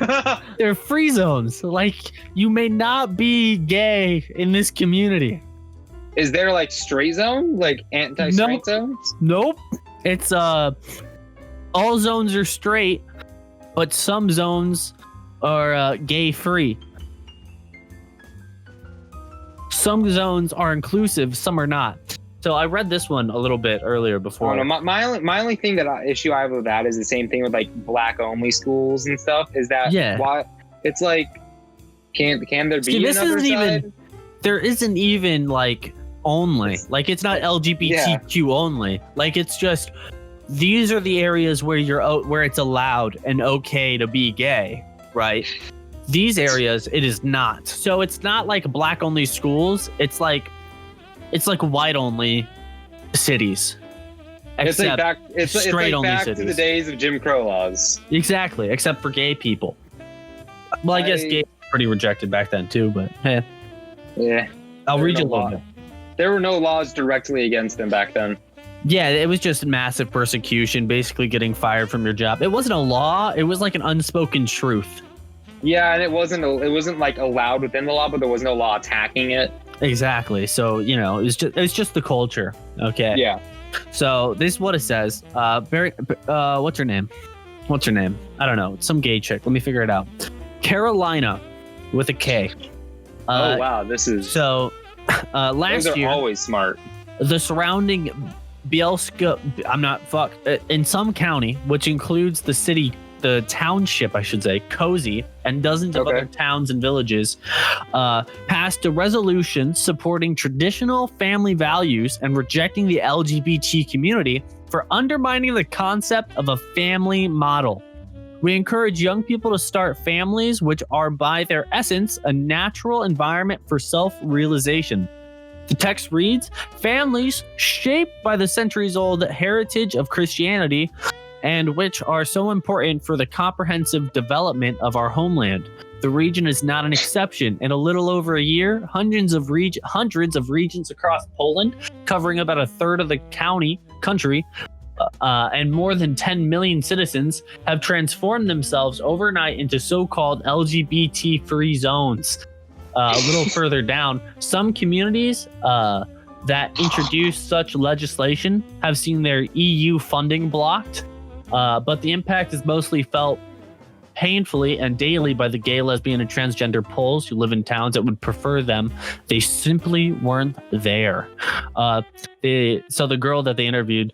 they're free zones. Like, you may not be gay in this community. Is there like straight zone? Like anti-straight zones? Nope. It's all zones are straight, but some zones are gay free. Some zones are inclusive, some are not. So I read this one a little bit earlier before. Oh, no, my only thing issue I have with that is the same thing with like black only schools and stuff. Is that why it's like, can there be another side? There isn't even like only, like it's not LGBTQ only. Like it's just, these are the areas where it's allowed and okay to be gay, right? These areas, it is not. So it's not like black only schools. It's like white only cities. It's like back to the days of Jim Crow laws. Exactly, except for gay people. Well, I guess gay were pretty rejected back then too, but hey. Yeah. I'll read you a little bit. There were no laws directly against them back then. Yeah, it was just massive persecution, basically getting fired from your job. It wasn't a law, it was like an unspoken truth. Yeah, and it wasn't like allowed within the law, but there was no law attacking it. Exactly. So, it's just the culture. Okay. Yeah. So this is what it says. What's her name? I don't know. It's some gay chick. Let me figure it out. Carolina with a K. Oh wow, this is so. Last those are year, always smart. The surrounding Bielska, in some county, which includes the township, I should say, Cozy, and dozens of other towns and villages, passed a resolution supporting traditional family values and rejecting the LGBT community for undermining the concept of a family model. We encourage young people to start families, which are by their essence a natural environment for self-realization. The text reads, families shaped by the centuries-old heritage of Christianity and which are so important for the comprehensive development of our homeland. The region is not an exception. In a little over a year, hundreds of regions across Poland, covering about a third of the country, and more than 10 million citizens, have transformed themselves overnight into so-called LGBT-free zones. A little further down, some communities that introduce such legislation have seen their EU funding blocked. But the impact is mostly felt painfully and daily by the gay, lesbian, and transgender Poles who live in towns that would prefer them. They simply weren't there. So the girl that they interviewed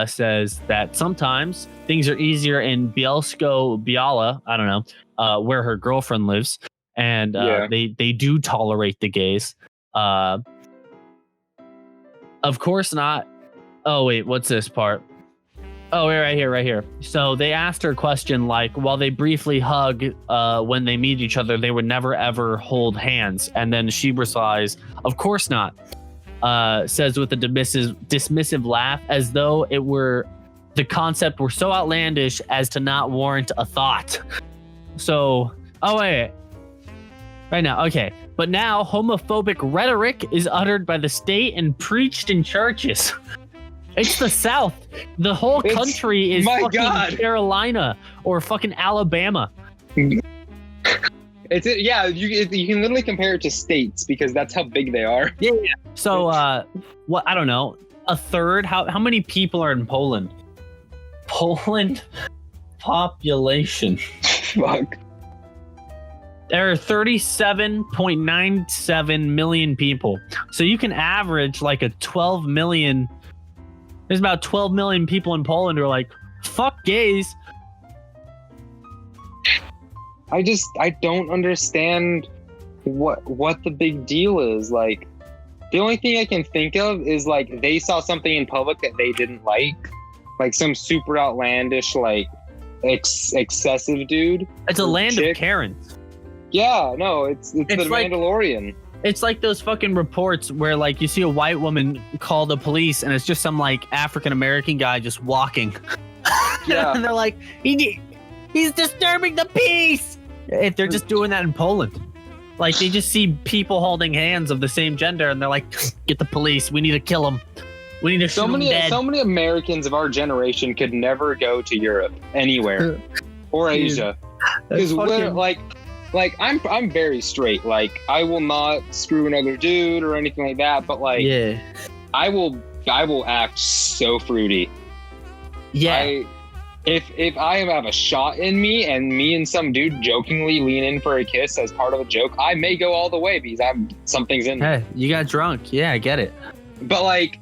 says that sometimes things are easier in Bielsko-Biala, I don't know, where her girlfriend lives, and they do tolerate the gays. Of course not. Oh, wait, what's this part? Oh, right here. So they asked her a question like, while they briefly hug when they meet each other, they would never ever hold hands. And then she replies, of course not, says with a dismissive laugh, as though the concept were so outlandish as to not warrant a thought. So, right now, okay. But now homophobic rhetoric is uttered by the state and preached in churches. It's the South. The whole country is fucking Carolina or fucking Alabama. Yeah, you can literally compare it to states because that's how big they are. Yeah. So, what? I don't know. A third? How many people are in Poland? Poland population. Fuck. There are 37.97 million people. So you can average like a 12 million. There's about 12 million people in Poland who are like, fuck gays. I don't understand what the big deal is. Like, the only thing I can think of is like they saw something in public that they didn't like some super outlandish, like excessive dude. It's a land of Karens. Yeah, no, it's the like, Mandalorian. It's like those fucking reports where like you see a white woman call the police and it's just some like African American guy just walking. Yeah. And they're like, he's disturbing the peace. If they're just doing that in Poland. Like they just see people holding hands of the same gender and they're like, get the police. We need to kill them. We need to shoot them dead. So many Americans of our generation could never go to Europe anywhere or Asia. Because like I'm very straight. Like I will not screw another dude or anything like that. But like, yeah, I will act so fruity. Yeah. If I have a shot in me and some dude jokingly lean in for a kiss as part of a joke, I may go all the way because something's in me. Hey, you got drunk. Yeah, I get it. But like,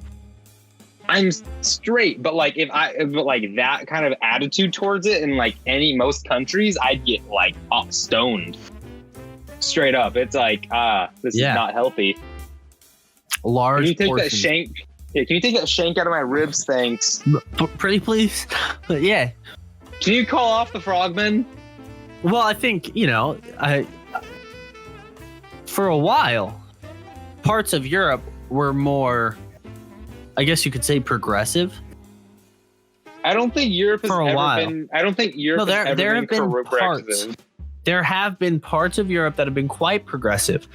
I'm straight. But like, but like that kind of attitude towards it in like most countries, I'd get like stoned. Straight up, it's like this is not healthy. Large. Can you take portion. that shank? Yeah, can you take that shank out of my ribs? Thanks. Pretty please. But yeah. Can you call off the frogman? Well, I think, for a while, parts of Europe were more, I guess you could say, progressive. I don't think Europe has ever been. I don't think Europe has ever there been have been progressive. parts. There have been parts of Europe that have been quite progressive.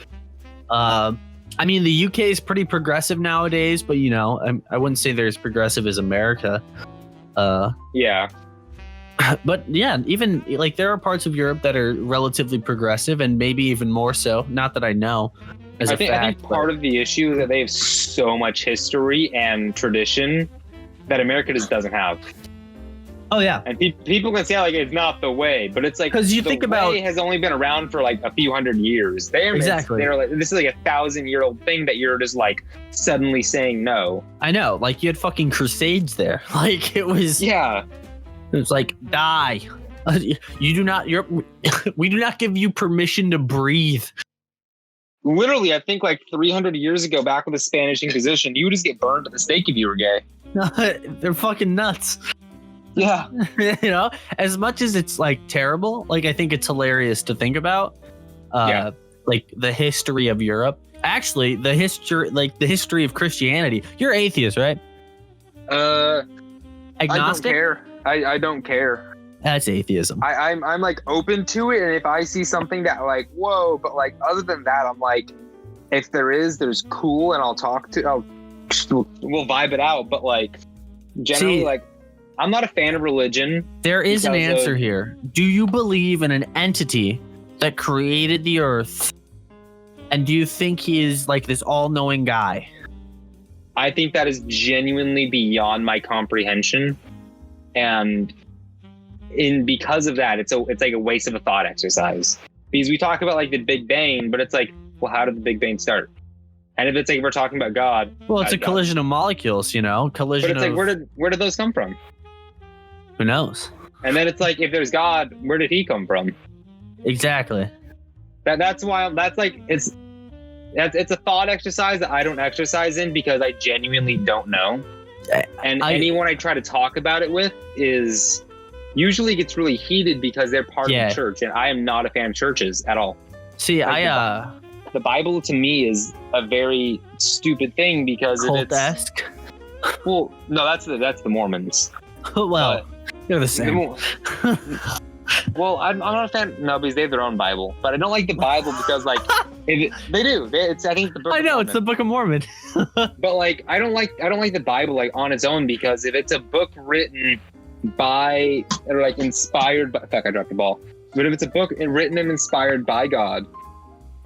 I mean, the UK is pretty progressive nowadays, but I wouldn't say they're as progressive as America. Yeah. But yeah, even like there are parts of Europe that are relatively progressive, and maybe even more so. Not that I know. I think part of the issue is that they have so much history and tradition that America just doesn't have. Oh yeah, and people can say like it's not the way, but it's like because you think about it has only been around for like a few hundred years. Exactly. They're like, this is like 1,000-year-old thing that you're just like suddenly saying no. I know, like you had fucking crusades there. Like it was. Yeah. It was like die. We do not give you permission to breathe. Literally, I think like 300 years ago, back with the Spanish Inquisition, you would just get burned at the stake if you were gay. They're fucking nuts. Yeah. As much as it's like terrible, like I think it's hilarious to think about. Like the history of Europe. Actually, the history of Christianity. You're atheist, right? Agnostic? I don't care. I don't care. That's atheism. I'm like open to it, and if I see something that like whoa, but like other than that, I'm like, if there's cool, and we'll vibe it out. But like generally, like I'm not a fan of religion. There is an answer here. Do you believe in an entity that created the earth, and do you think he is like this all-knowing guy? I think that is genuinely beyond my comprehension, and because of that, it's like a waste of a thought exercise. Because we talk about like the Big Bang, but it's like, well, how did the Big Bang start? And if it's like we're talking about God, well, it's a collision of molecules, collision. But it's like where did those come from? Who knows? And then it's like if there's God, where did he come from? Exactly. That's why it's a thought exercise that I don't exercise in because I genuinely don't know. And anyone I try to talk about it with is usually gets really heated because they're part of the church, and I am not a fan of churches at all. See, like the Bible to me is a very stupid thing because cult-esque. Well, no, that's the Mormons. Well, they're the same. Well, I'm not a fan. No, because they have their own Bible, but I don't like the Bible because like they do. I think the book. I know it's the Book of Mormon. But like I don't like the Bible like on its own, because if it's a book written by or like inspired by, fuck, I dropped the ball. But if it's a book written and inspired by God,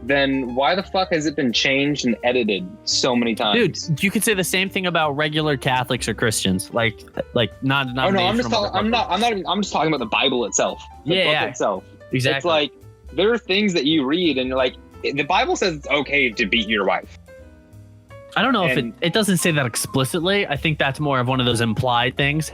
then why the fuck has it been changed and edited so many times? Dude, you could say the same thing about regular Catholics or Christians, like not. Oh no, I'm just talking about the Bible itself. The book itself. Exactly. It's like there are things that you read and you're like, the Bible says it's okay to beat your wife. I don't know if it doesn't say that explicitly. I think that's more of one of those implied things.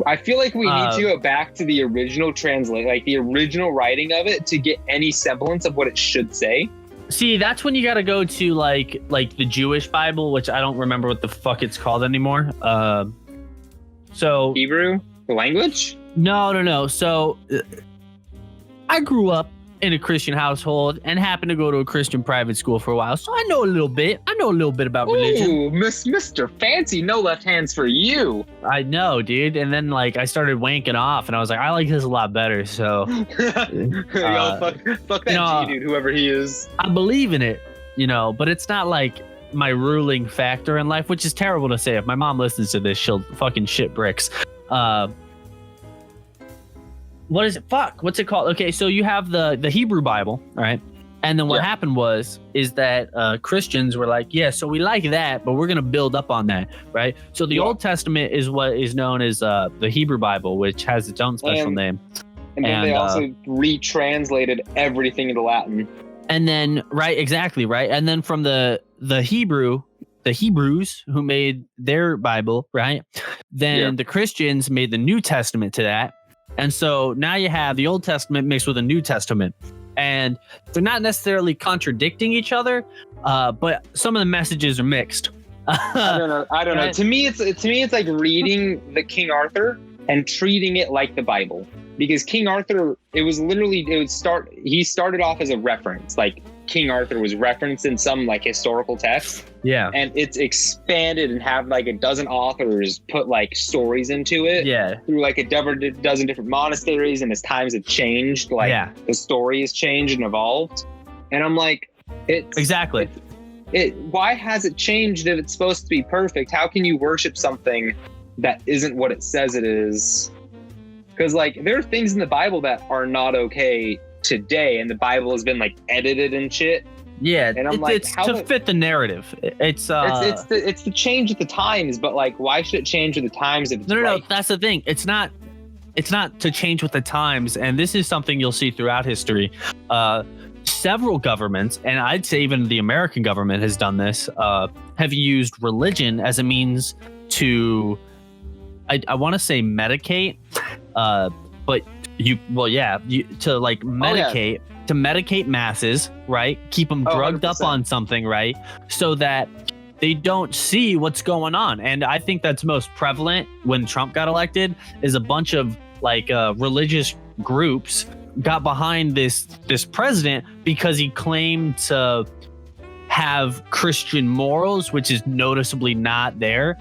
I feel like we need to go back to the original the original writing of it to get any semblance of what it should say. See, that's when you got to go to like the Jewish Bible, which I don't remember what the fuck it's called anymore. So Hebrew, the language? No. So I grew up in a Christian household and happened to go to a Christian private school for a while, so I know a little bit. About religion. Ooh, Mr. Fancy, no left hands for you. I know, dude. And then like I started wanking off, and I was like, I like this a lot better. So, fuck that G dude, whoever he is. I believe in it, but it's not like my ruling factor in life, which is terrible to say. If my mom listens to this, she'll fucking shit bricks. What is it? Fuck. What's it called? Okay, so you have the Hebrew Bible, right? And then what happened is that Christians were like, yeah, so we like that, but we're going to build up on that, right? So the Old Testament is what is known as the Hebrew Bible, which has its own special name. And then they also retranslated everything into Latin. And then, right, exactly, right? And then from the Hebrews who made their Bible, right? Then the Christians made the New Testament to that. And so now you have the Old Testament mixed with a New Testament, and they're not necessarily contradicting each other, but some of the messages are mixed. I don't know. To me, it's like reading the King Arthur and treating it like the Bible, because King Arthur, he started off as a reference, like King Arthur was referenced in some like historical text. Yeah. And it's expanded and have like a dozen authors put like stories into it. Yeah. Through like a dozen different monasteries, and as times have changed, like the story has changed and evolved. And I'm like, why has it changed if it's supposed to be perfect? How can you worship something that isn't what it says it is? Because like there are things in the Bible that are not okay today, and the Bible has been like edited and shit. Yeah, and I'm like, it's to fit the narrative. It's the change at the times, but like, why should it change with the times if it's no, that's the thing. It's not to change with the times, and this is something you'll see throughout history. Several governments, and I'd say even the American government has done this, have used religion as a means to, I want to say medicate, but to medicate masses, right? Keep them drugged 100%. Up on something, right? So that they don't see what's going on. And I think that's most prevalent when Trump got elected, is a bunch of like religious groups got behind this president because he claimed to have Christian morals, which is noticeably not there.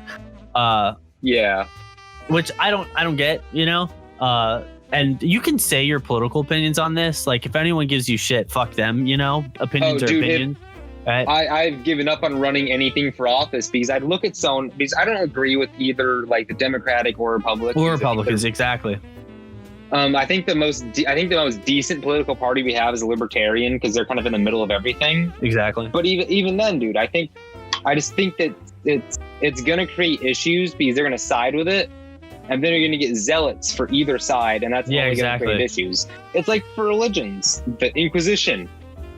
Which I don't get, and you can say your political opinions on this. Like, if anyone gives you shit, fuck them, opinions are opinions. Right? I've given up on running anything for office because I'd look at because I don't agree with either like the Democratic or Republicans. Exactly. I think the most decent political party we have is a Libertarian, because they're kind of in the middle of everything. Exactly. But even then, dude, I just think that it's gonna create issues because they're gonna side with it. And then you're going to get zealots for either side, and that's only going to create issues. It's like for religions, the Inquisition,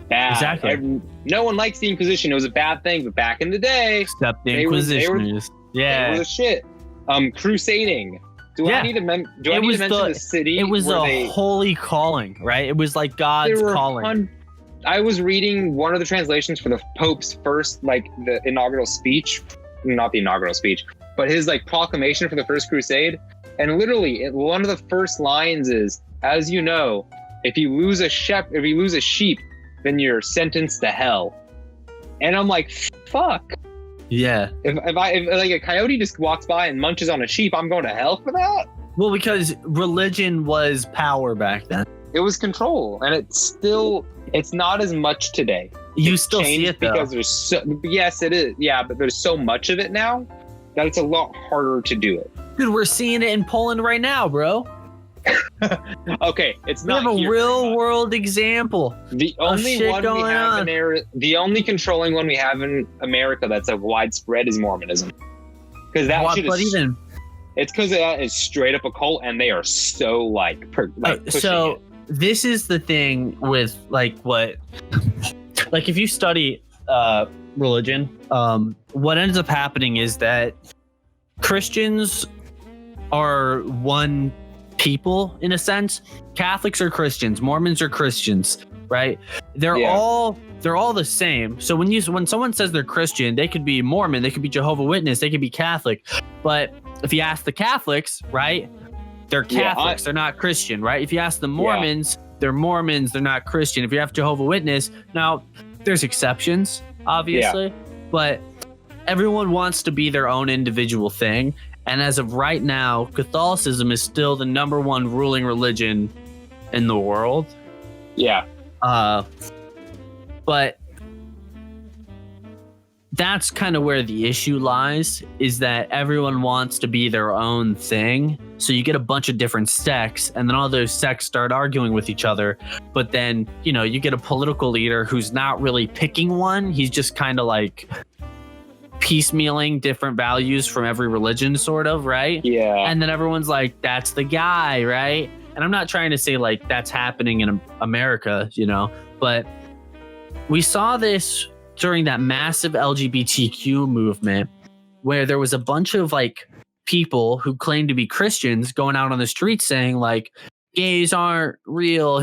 bad. Exactly. No one likes the Inquisition. It was a bad thing, but back in the day, except the Inquisitioners, they were the shit. Crusading. Do I need to mention the city? It was a holy calling, right? It was like God's calling. I was reading one of the translations for the Pope's first, like the inaugural speech, not the inaugural speech, but his like proclamation for the First Crusade, and literally one of the first lines is, "As you know, if you lose a sheep, then you're sentenced to hell." And I'm like, fuck. Yeah. If like a coyote just walks by and munches on a sheep, I'm going to hell for that. Well, because religion was power back then. It was control, and it's not as much today. You It's still see changed it though. because yes, it is. Yeah, but there's so much of it now that it's a lot harder to do it. Dude, we're seeing it in Poland right now, bro. Okay, it's We not have a here very real much. world example. The of only shit one we going have on. the only controlling one we have in America that's like widespread is Mormonism. Because that shit But is even it's because that is straight up a cult, and they are so pushing so it. this is the thing with like if you study religion, what ends up happening is that Christians are one people in a sense. Catholics are Christians, Mormons are Christians, right? They're Yeah. all the same. So when someone says they're Christian, they could be Mormon, they could be Jehovah's Witness, they could be Catholic. But if you ask the Catholics, right, they're Catholics, they're not Christian, right? If you ask the Mormons, they're Mormons, they're not Christian. If you have Jehovah's Witness, now there's exceptions, obviously, but everyone wants to be their own individual thing. And as of right now, Catholicism is still the number one ruling religion in the world. Yeah. But that's kind of where the issue lies, is that everyone wants to be their own thing. So you get a bunch of different sects, and then all those sects start arguing with each other. But then, you get a political leader who's not really picking one. He's just kind of like piecemealing different values from every religion, sort of, right? Yeah. And then everyone's like, that's the guy, right? And I'm not trying to say like that's happening in America, but we saw this during that massive LGBTQ movement where there was a bunch of like people who claimed to be Christians going out on the street saying like gays aren't real,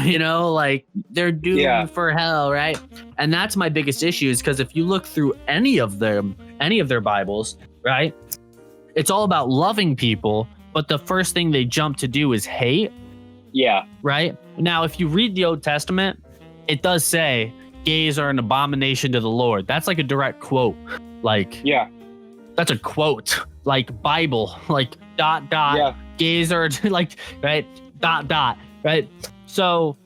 like they're doomed for hell, right? And that's my biggest issue, is because if you look through any of their Bibles, right, it's all about loving people, but the first thing they jump to do is hate. Yeah. Right? Now, if you read the Old Testament, it does say gays are an abomination to the Lord. That's like a direct quote. Like, yeah, that's a quote. Like Bible, like ... Yeah. Gays are like, right? ... Right? So,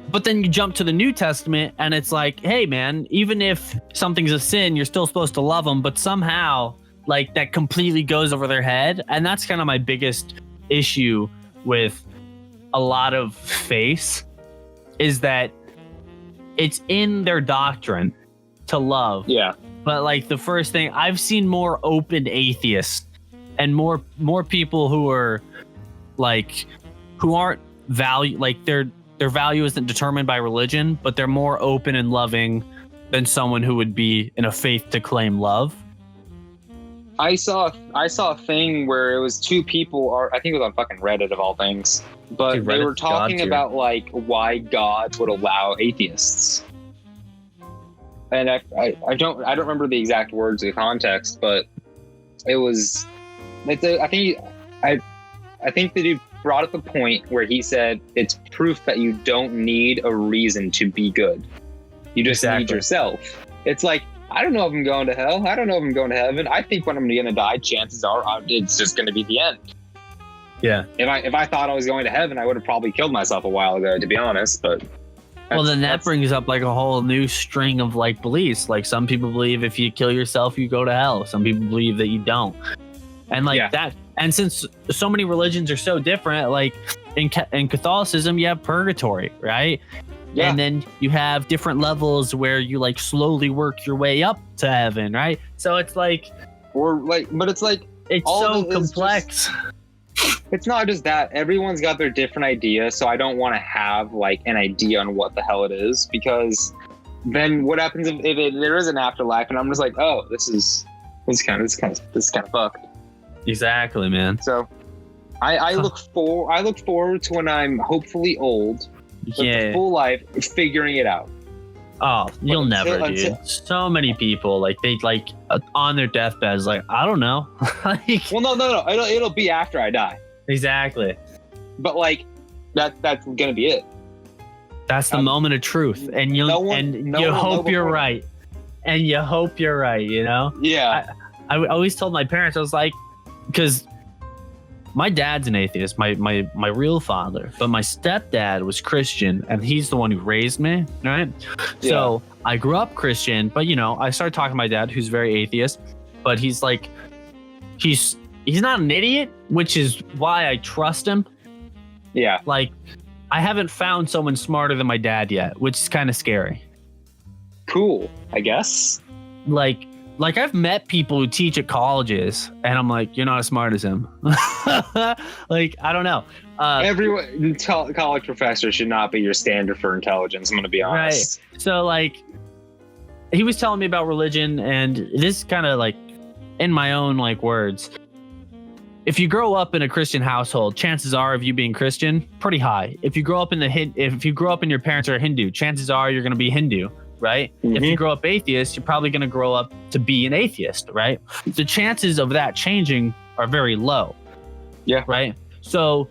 but then you jump to the New Testament and it's like, hey man, even if something's a sin, you're still supposed to love them, but somehow like that completely goes over their head. And that's kind of my biggest issue with a lot of faiths, is that it's in their doctrine to love. Yeah. But like the first thing, I've seen more open atheists and more people who are like, who aren't value, like their value isn't determined by religion, but they're more open and loving than someone who would be in a faith to claim love. I saw a thing where it was two people, or I think it was on fucking Reddit of all things, but Dude, they were Reddit's talking God tier. about like why God would allow atheists. And I don't remember the exact words of the context, but I think the dude brought up a point where he said it's proof that you don't need a reason to be good. You just need yourself. It's like, I don't know if I'm going to hell. I don't know if I'm going to heaven. I think when I'm going to die, chances are it's just going to be the end. Yeah. If I thought I was going to heaven, I would have probably killed myself a while ago, to be honest. But well, then that brings up like a whole new string of like beliefs. Like some people believe if you kill yourself, you go to hell. Some people believe that you don't. And like that. And since so many religions are so different, like in Catholicism, you have purgatory, right? Yeah. And then you have different levels where you like slowly work your way up to heaven, right? So it's like, it's so complex. It's not just that. Everyone's got their different idea, so I don't want to have like an idea on what the hell it is, because then what happens if there is an afterlife and I'm just like, oh, this is kind of fucked. Exactly, man. So I look forward to when I'm hopefully old, the full life, figuring it out. Oh, you'll never, dude. So many people like they like on their deathbeds, like I don't know. Like, well, no. It'll be after I die. Exactly. But like that's gonna be it. That's the moment of truth, and you hope you're right. And you hope you're right. You know. Yeah. I always told my parents, I was like, because my dad's an atheist, my real father, but my stepdad was Christian, and he's the one who raised me, right? Yeah. So I grew up Christian, but I started talking to my dad, who's very atheist, but he's like, he's not an idiot, which is why I trust him. Yeah. Like, I haven't found someone smarter than my dad yet, which is kind of scary. Cool, I guess. Like I've met people who teach at colleges, and I'm like, you're not as smart as him. Like, I don't know. Everyone, college professor should not be your standard for intelligence. I'm going to be honest. Right. So, like, he was telling me about religion, and this kind of like, in my own like words, if you grow up in a Christian household, chances are of you being Christian pretty high. If you grow up and your parents are Hindu, chances are you're going to be Hindu. Right? Mm-hmm. If you grow up atheist, you're probably going to grow up to be an atheist, right? The chances of that changing are very low. Yeah. Right? So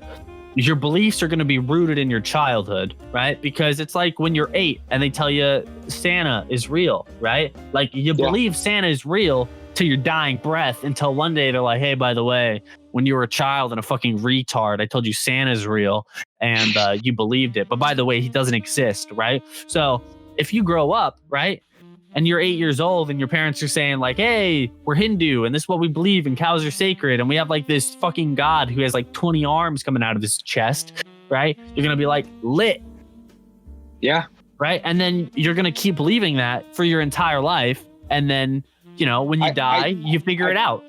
your beliefs are going to be rooted in your childhood, right? Because it's like when you're 8 and they tell you Santa is real, right? Like you believe Santa is real till your dying breath, until one day they're like, hey, by the way, when you were a child and a fucking retard, I told you Santa's real, and you believed it. But by the way, he doesn't exist, right? So if you grow up, right, and you're 8 years old and your parents are saying like, hey, we're Hindu and this is what we believe and cows are sacred and we have like this fucking god who has like 20 arms coming out of his chest, right? You're going to be like, lit. Yeah. Right? And then you're going to keep believing that for your entire life. And then, when you die, you figure it out.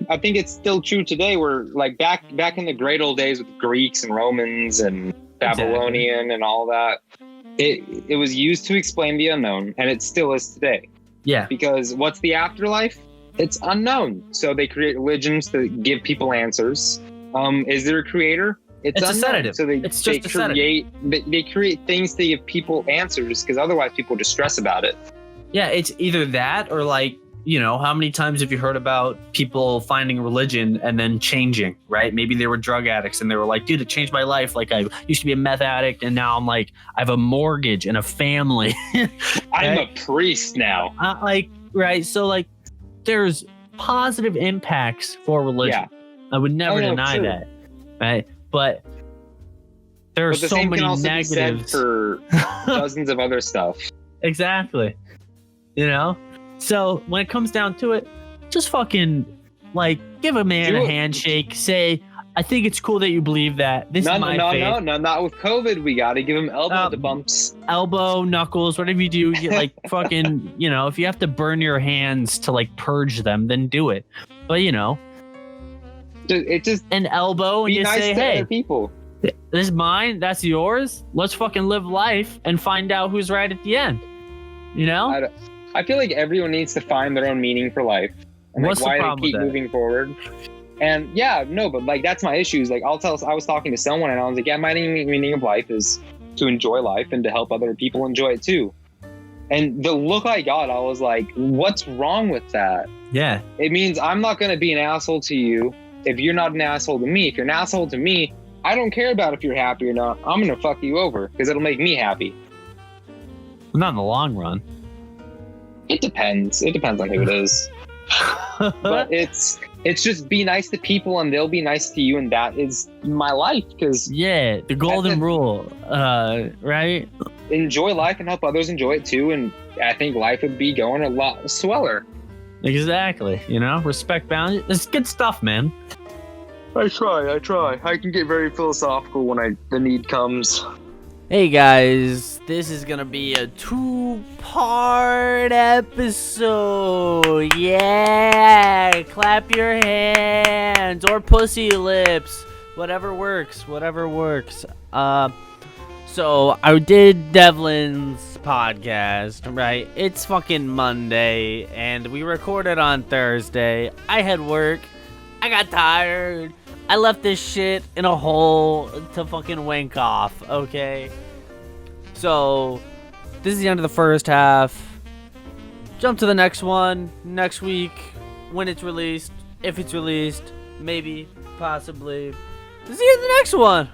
I think it's still true today, where like back in the great old days with Greeks and Romans and Babylonian and all that, it was used to explain the unknown, and it still is today. Yeah. Because what's the afterlife? It's unknown. So they create religions to give people answers. Is there a creator? It's a sedative. So they create things to give people answers, because otherwise people just stress about it. Yeah, it's either that or like, how many times have you heard about people finding religion and then changing, right? Maybe they were drug addicts and they were like, dude, it changed my life. Like, I used to be a meth addict and now I'm like, I have a mortgage and a family. I'm a priest now. Right. So like, there's positive impacts for religion. Yeah. I would never deny that. Right. But there are so many negatives for dozens of other stuff. Exactly. So when it comes down to it, just fucking like give a man a handshake. Say, I think it's cool that you believe that. This is my faith. No, not with COVID. We got to give him elbow bumps. Elbow, knuckles, whatever you do. You like fucking, if you have to burn your hands to like purge them, then do it. But it just an elbow and you nice say, to hey, other people. This is mine. That's yours. Let's fucking live life and find out who's right at the end. I feel like everyone needs to find their own meaning for life and like why they keep moving forward. And but like that's my issue. Is like I was talking to someone and I was like, my meaning of life is to enjoy life and to help other people enjoy it too. And the look I got, I was like, what's wrong with that? Yeah. It means I'm not going to be an asshole to you if you're not an asshole to me. If you're an asshole to me, I don't care about if you're happy or not. I'm going to fuck you over because it'll make me happy. Not in the long run. It depends. It depends on who it is. But it's just be nice to people and they'll be nice to you, and that is my life. Because the golden rule, right? Enjoy life and help others enjoy it too, and I think life would be going a lot sweller. Exactly. Respect boundaries. It's good stuff, man. I try. I can get very philosophical when the need comes. Hey guys, this is gonna be a 2-part episode. Yeah, clap your hands or pussy lips, whatever works. So I did Devlin's podcast, right? It's fucking Monday and we recorded on Thursday. I had work. I got tired. I left this shit in a hole to fucking wank off, okay? So, this is the end of the first half. Jump to the next one next week when it's released. If it's released, maybe, possibly. See you in the next one.